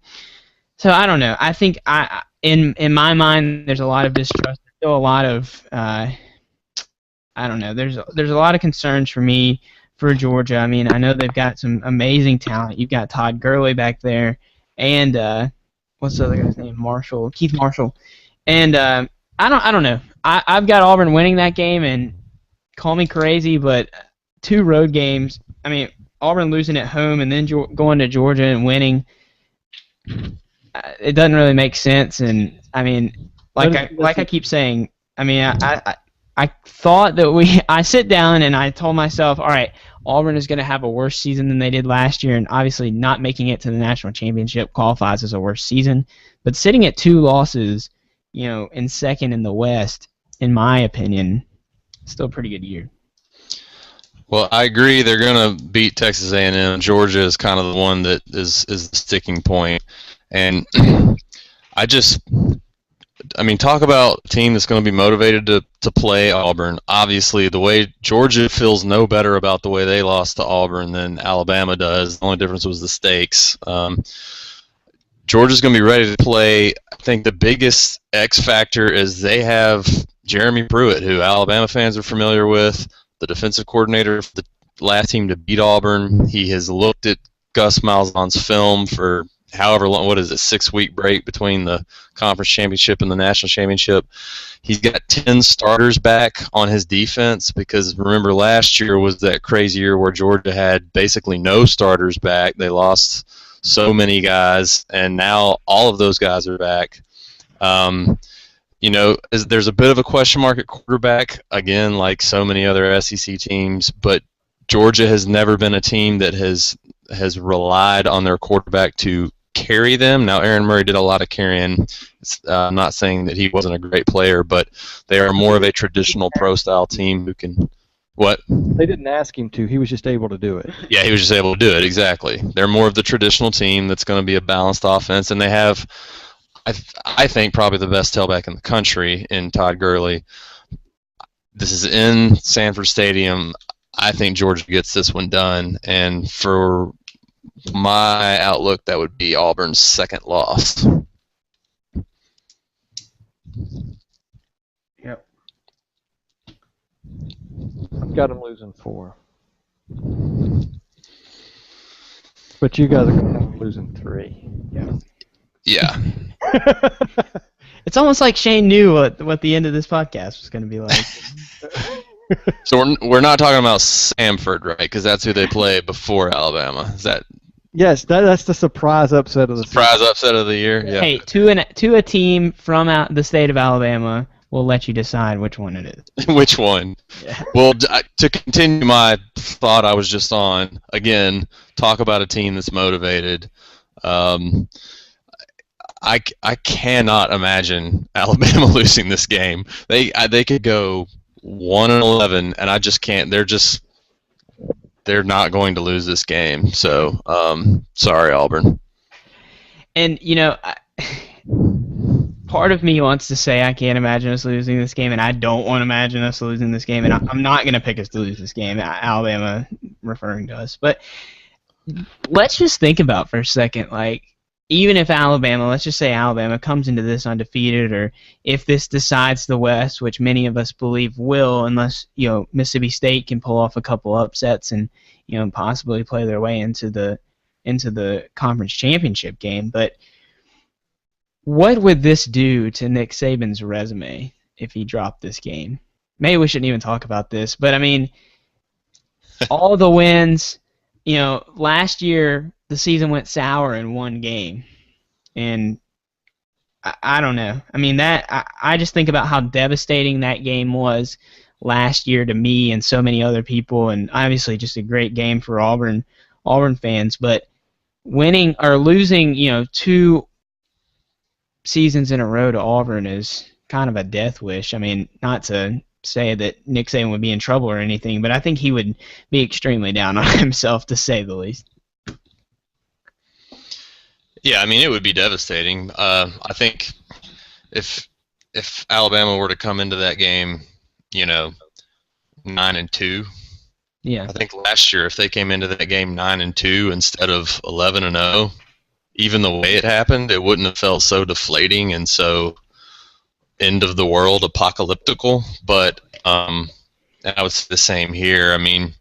So I don't know. I think in my mind there's a lot of distrust. There's still a lot of I don't know. There's a lot of concerns for me for Georgia. I mean, I know they've got some amazing talent. You've got Todd Gurley back there, and what's the other guy's name? Keith Marshall. And I don't know. I've got Auburn winning that game, and call me crazy, but 2 road games. I mean, Auburn losing at home and then going to Georgia and winning. It doesn't really make sense. And I mean, I keep saying, I mean, I thought that I sit down and I told myself, all right, Auburn is going to have a worse season than they did last year, and obviously not making it to the national championship qualifies as a worse season. But sitting at 2 losses, in second in the West, in my opinion, still a pretty good year. Well, I agree. They're going to beat Texas A&M. Georgia is kind of the one that is the sticking point. And talk about a team that's going to be motivated to play Auburn. Obviously, the way Georgia feels no better about the way they lost to Auburn than Alabama does. The only difference was the stakes. Georgia's going to be ready to play. I think the biggest X factor is they have Jeremy Pruitt, who Alabama fans are familiar with, the defensive coordinator for the last team to beat Auburn. He has looked at Gus Malzahn's film for however long, 6-week break between the conference championship and the national championship. He's got 10 starters back on his defense because remember last year was that crazy year where Georgia had basically no starters back. They lost so many guys, and now all of those guys are back. There's a bit of a question mark at quarterback, again, like so many other SEC teams, but Georgia has never been a team that has relied on their quarterback to carry them. Now, Aaron Murray did a lot of carrying. I'm not saying that he wasn't a great player, but they are more of a traditional pro-style team who can – what? They didn't ask him to. He was just able to do it. Yeah, he was just able to do it, exactly. They're more of the traditional team that's going to be a balanced offense, and they have, I think, probably the best tailback in the country in Todd Gurley. This is in Sanford Stadium. I think Georgia gets this one done, and for my outlook, that would be Auburn's second loss. Yep. I've got them losing 4. But you guys are going to have them losing 3. Yeah. It's almost like Shane knew what the end of this podcast was going to be like. So we're not talking about Samford, right? Because that's who they play before Alabama. Is that? Yes, that's the surprise upset of the Surprise season. upset of the year. Yeah. Hey, to a team from the state of Alabama, we'll let you decide which one it is. Which one? Yeah. Well, to continue my thought I was just on, again, talk about a team that's motivated. I cannot imagine Alabama losing this game. They could go 1-11, and I just can't. They're not going to lose this game. So, sorry, Auburn. And part of me wants to say I can't imagine us losing this game, and I don't want to imagine us losing this game, and I'm not going to pick us to lose this game, Alabama referring to us. But let's just think about for a second, like, even if Alabama, let's just say Alabama comes into this undefeated, or if this decides the West, which many of us believe will, unless Mississippi State can pull off a couple upsets and possibly play their way into the conference championship game. But what would this do to Nick Saban's resume if he dropped this game? Maybe we shouldn't even talk about this, but I mean, all the wins. Last year the season went sour in one game, and I don't know. I mean, I just think about how devastating that game was last year to me and so many other people, and obviously just a great game for Auburn fans. But winning or losing, 2 seasons in a row to Auburn is kind of a death wish. I mean, not to say that Nick Saban would be in trouble or anything, but I think he would be extremely down on himself, to say the least. Yeah, I mean, it would be devastating. I think if Alabama were to come into that game, 9-2. Yeah. I think last year, if they came into that game 9-2 instead of 11-0, even the way it happened, it wouldn't have felt so deflating and so end of the world apocalyptical. But I would say the same here. I mean,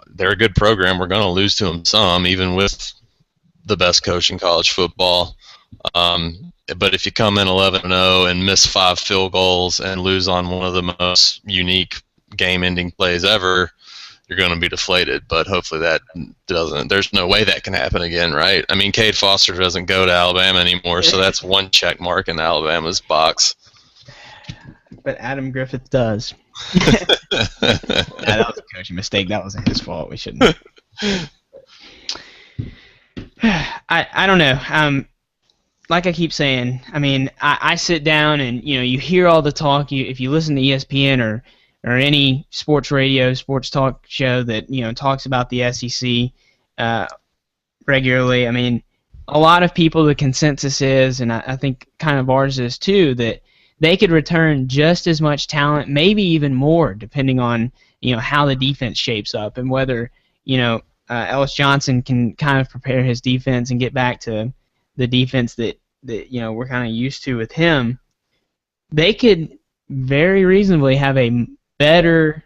they're a good program. We're going to lose to them some, even with the best coach in college football. But if you come in 11-0 and miss 5 field goals and lose on one of the most unique game-ending plays ever, you're going to be deflated. But hopefully that doesn't. There's no way that can happen again, right? I mean, Cade Foster doesn't go to Alabama anymore, so that's one check mark in Alabama's box. But Adam Griffith does. That was a coaching mistake. That wasn't his fault. We shouldn't. I don't know. Like I keep saying, I mean, I sit down and you hear all the talk. If you listen to ESPN or any sports radio, sports talk show that talks about the SEC regularly, I mean, a lot of people, the consensus is, and I think kind of ours is too, that they could return just as much talent, maybe even more, depending on how the defense shapes up and whether Ellis Johnson can kind of prepare his defense and get back to the defense that we're kind of used to with him. They could very reasonably have a better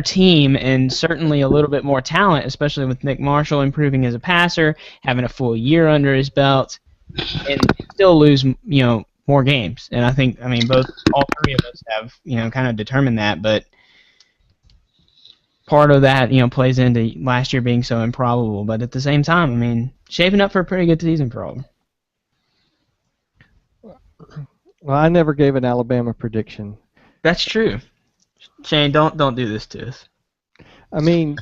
team and certainly a little bit more talent, especially with Nick Marshall improving as a passer, having a full year under his belt, and still lose more games. And I think all 3 of us have kind of determined that, but part of that plays into last year being so improbable. But at the same time, I mean, shaping up for a pretty good season for Auburn. Well, I never gave an Alabama prediction. That's true. Shane, don't do this to us. I mean,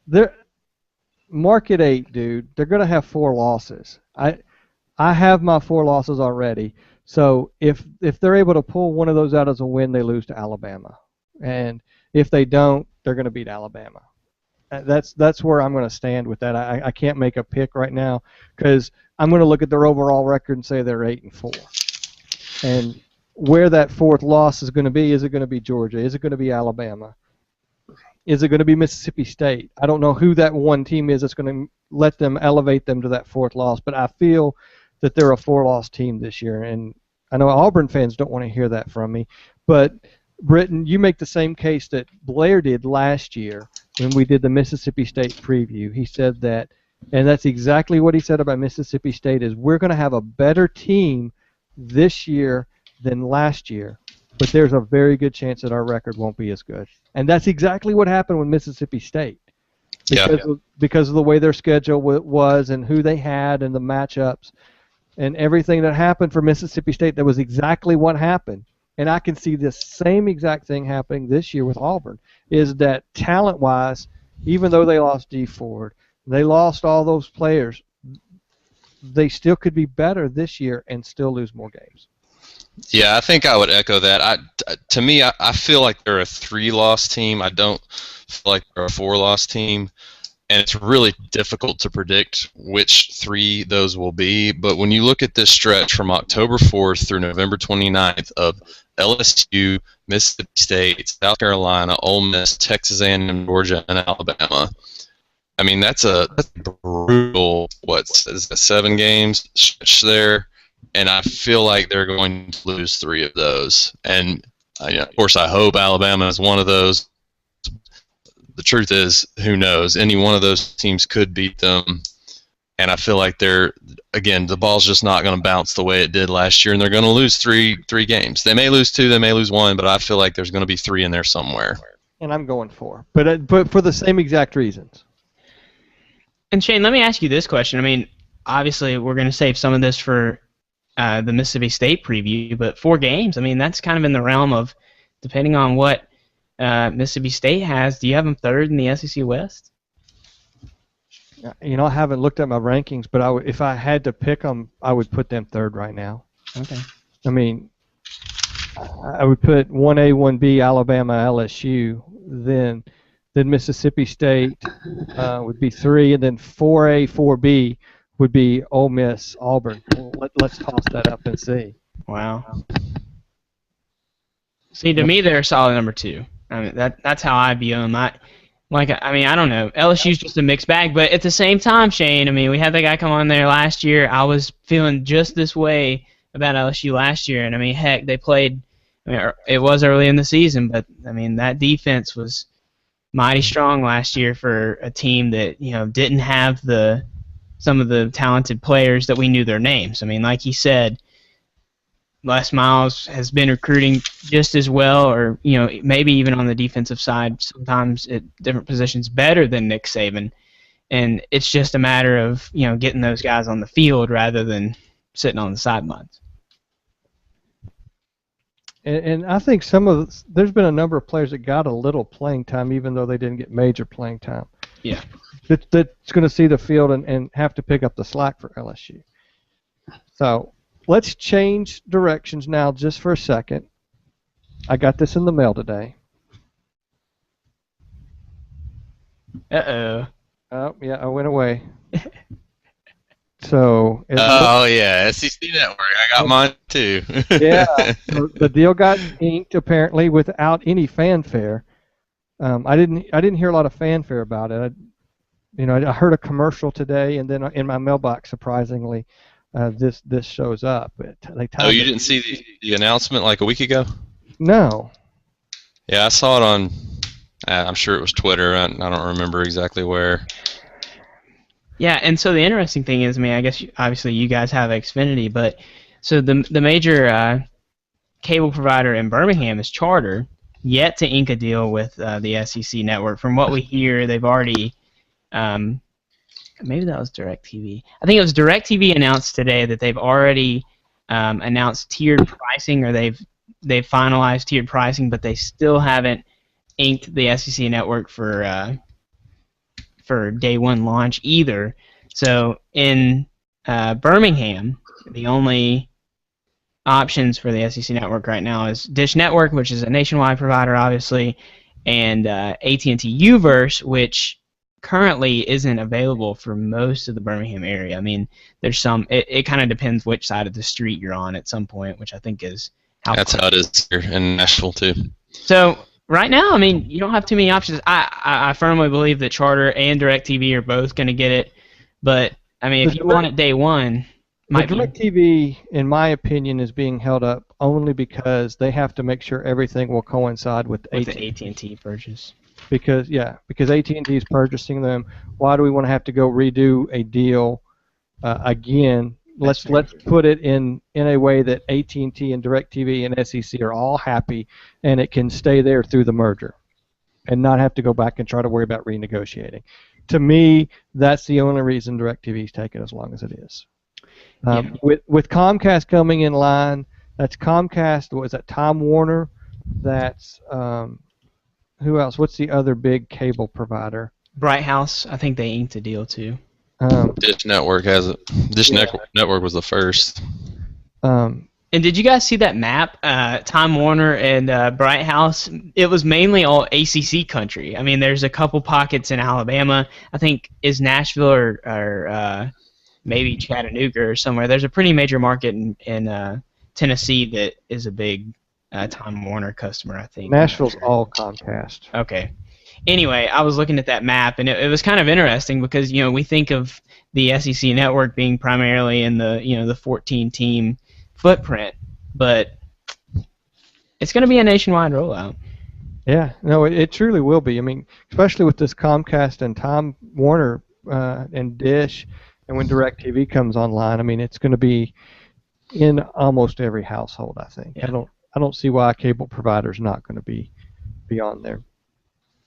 they're mark it 8, dude. They're gonna have 4 losses. I have my 4 losses already. So if they're able to pull one of those out as a win, they lose to Alabama, and if they don't, they're going to beat Alabama. That's where I'm going to stand with that. I can't make a pick right now because I'm going to look at their overall record and say they're 8-4. And where that 4th loss is going to be, is it going to be Georgia? Is it going to be Alabama? Is it going to be Mississippi State? I don't know who that one team is that's going to let them elevate them to that 4th loss, but I feel that they're a 4-loss team this year. And I know Auburn fans don't want to hear that from me, but Britton, you make the same case that Blair did last year when we did the Mississippi State preview. He said that, and that's exactly what he said about Mississippi State, is we're going to have a better team this year than last year, but there's a very good chance that our record won't be as good. And that's exactly what happened with Mississippi State. because of the way their schedule was and who they had and the matchups and everything that happened for Mississippi State. That was exactly what happened. And I can see this same exact thing happening this year with Auburn, is that talent-wise, even though they lost D Ford, they lost all those players, they still could be better this year and still lose more games. Yeah, I think I would echo that. To me, I feel like they're a 3-loss team. I don't feel like they're a 4-loss team. And it's really difficult to predict which 3 those will be. But when you look at this stretch from October 4th through November 29th of LSU, Mississippi State, South Carolina, Ole Miss, Texas A&M, Georgia, and Alabama, I mean, that's a brutal, is it 7 games stretch there? And I feel like they're going to lose 3 of those. And, of course, I hope Alabama is one of those. The truth is, who knows? Any one of those teams could beat them, and I feel like the ball's just not going to bounce the way it did last year, and they're going to lose three games. They may lose 2, they may lose 1, but I feel like there's going to be 3 in there somewhere. And I'm going 4, but for the same exact reasons. And Shane, let me ask you this question. I mean, obviously, we're going to save some of this for the Mississippi State preview, but 4 games, I mean, that's kind of in the realm of, depending on what Mississippi State has, do you have them 3rd in the SEC West? I haven't looked at my rankings, but if I had to pick them, I would put them 3rd right now. Okay. I mean, I would put 1A, 1B, Alabama, LSU, then Mississippi State would be 3, and then 4A, 4B would be Ole Miss, Auburn. Let's toss that up and see. Wow. See, to me, they're a solid number 2. I mean, that's how I view them. I don't know. LSU's just a mixed bag, but at the same time, Shane, I mean, we had that guy come on there last year. I was feeling just this way about LSU last year, and I mean, heck, they played. I mean, it was early in the season, but I mean, that defense was mighty strong last year for a team that didn't have some of the talented players that we knew their names. I mean, like he said, Les Miles has been recruiting just as well, or maybe even on the defensive side, sometimes at different positions better than Nick Saban, and it's just a matter of getting those guys on the field rather than sitting on the sidelines. And I think there's been a number of players that got a little playing time, even though they didn't get major playing time. Yeah, that's going to see the field and have to pick up the slack for LSU. So. Let's change directions now just for a second. I got this in the mail today. Uh-oh. Oh, yeah, I went away. So. Yeah, SEC Network. I got mine too. Yeah, so the deal got inked apparently without any fanfare. I didn't hear a lot of fanfare about it. I heard a commercial today, and then in my mailbox, surprisingly. This shows up. You didn't see the announcement like a week ago? No. Yeah, I saw it on, I'm sure it was Twitter. I don't remember exactly where. Yeah, and so the interesting thing is, I mean, I guess obviously you guys have Xfinity, but so the major cable provider in Birmingham is Charter, yet to ink a deal with the SEC network. From what we hear, they've already maybe that was DirecTV. I think it was DirecTV announced today that they've already announced tiered pricing, or they've finalized tiered pricing, but they still haven't inked the SEC network for day one launch either. So in Birmingham, the only options for the SEC network right now is Dish Network, which is a nationwide provider, obviously, and AT&T UVerse, which currently isn't available for most of the Birmingham area. I mean, there's some. It kind of depends which side of the street you're on at some point, which I think is how. That's how it is here in Nashville too. So right now, I mean, you don't have too many options. I firmly believe that Charter and DirecTV are both going to get it, but I mean, if you want it day one, DirecTV, in my opinion, is being held up only because they have to make sure everything will coincide with the AT&T purchase. Because AT&T is purchasing them. Why do we want to have to go redo a deal again? Let's put it in a way that AT&T and DirecTV and SEC are all happy, and it can stay there through the merger, and not have to go back and try to worry about renegotiating. to me, that's the only reason DirecTV's taken as long as it is. With Comcast coming in line, that's Comcast. Was that Time Warner? That's who else? What's the other big cable provider? Bright House. I think they inked a deal too. Dish Network has it. Dish Network was the first. And did you guys see that map? Time Warner and Bright House. It was mainly all ACC country. I mean, there's a couple pockets in Alabama. I think is Nashville or maybe Chattanooga or somewhere. There's a pretty major market in Tennessee that is a big Time Warner customer, I think. Nashville's all Comcast. Okay. Anyway, I was looking at that map, and it was kind of interesting because we think of the SEC network being primarily in the the 14-team footprint, but it's going to be a nationwide rollout. Yeah, no, it truly will be. I mean, especially with this Comcast and Time Warner and Dish, and when DirecTV comes online, I mean, it's going to be in almost every household, I think. Yeah. I don't see why a cable provider's not going to be on there.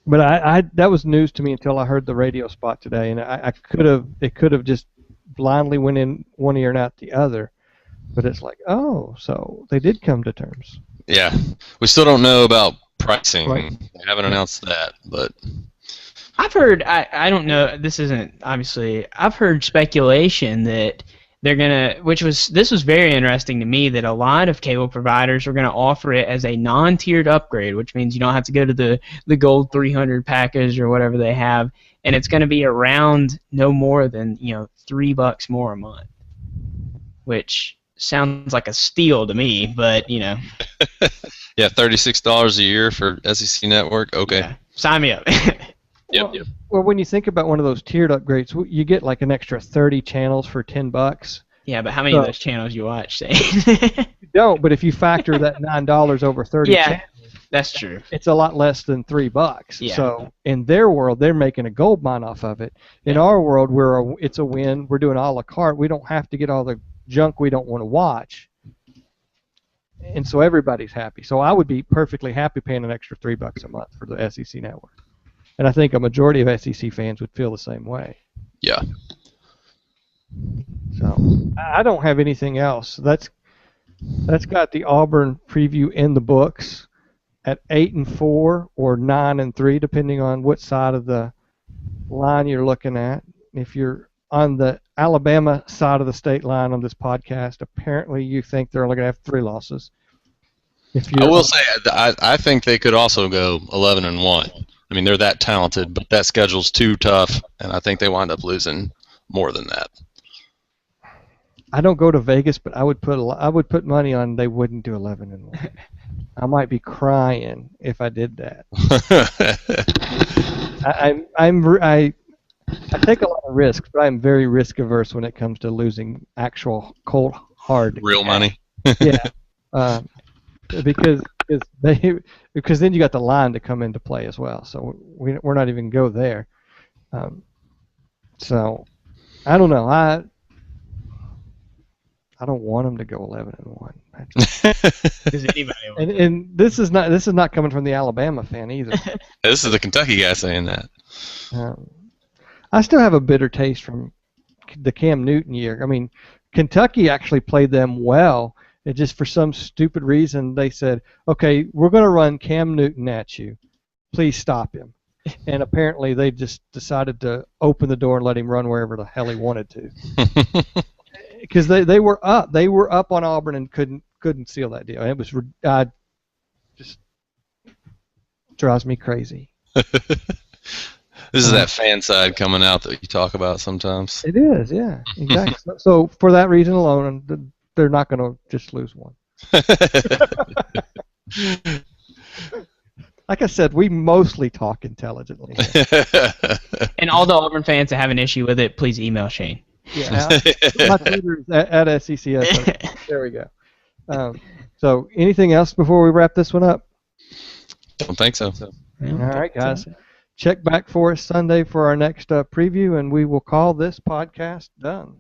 But I that was news to me until I heard the radio spot today, and it could have just blindly went in one ear and out the other. But it's like, oh, so they did come to terms. Yeah, we still don't know about pricing. Right. They haven't announced that, but I've heard. I don't know. This isn't obviously. I've heard speculation that they're gonna, this was very interesting to me, that a lot of cable providers are gonna offer it as a non-tiered upgrade, which means you don't have to go to the gold 300 package or whatever they have, and it's gonna be around no more than $3 more a month, which sounds like a steal to me, but yeah, $36 a year for SEC Network. Okay, yeah, sign me up. Yep. Well, when you think about one of those tiered upgrades, you get like an extra 30 channels for $10. Yeah, but how many of those channels you watch, say? You don't, but if you factor that $9 over 30 channels, that's true. it's a lot less than $3. Yeah. So in their world, they're making a gold mine off of it. In our world, it's a win. We're doing a la carte. We don't have to get all the junk we don't want to watch. And so everybody's happy. So I would be perfectly happy paying an extra $3 a month for the SEC network. And I think a majority of SEC fans would feel the same way. Yeah. So I don't have anything else. That's got the Auburn preview in the books at 8-4 or 9-3, depending on what side of the line you're looking at. If you're on the Alabama side of the state line on this podcast, apparently you think they're only going to have 3 losses. I will say I think they could also go 11-1. I mean, they're that talented, but that schedule's too tough, and I think they wind up losing more than that. I don't go to Vegas, but I would put money on they wouldn't do 11-1. I might be crying if I did that. I take a lot of risks, but I'm very risk averse when it comes to losing actual cold hard real money. Yeah, because then you got the line to come into play as well. So we're not even go there. So I don't know. I don't want them to go 11-1. Does anybody want and this is not coming from the Alabama fan either. This is the Kentucky guy saying that. I still have a bitter taste from the Cam Newton year. I mean, Kentucky actually played them well. It just for some stupid reason they said, okay, we're going to run Cam Newton at you. Please stop him. And apparently they just decided to open the door and let him run wherever the hell he wanted to. Because they were up on Auburn and couldn't seal that deal. It was just drives me crazy. This is that fan side coming out that you talk about sometimes. It is, yeah, exactly. So for that reason alone, they're not going to just lose one. Like I said, we mostly talk intelligently. And all the Auburn fans that have an issue with it, please email Shane. Yeah, my Twitter is at SECS. There we go. So anything else before we wrap this one up? Don't think so. All right, guys. Check back for us Sunday for our next preview, and we will call this podcast done.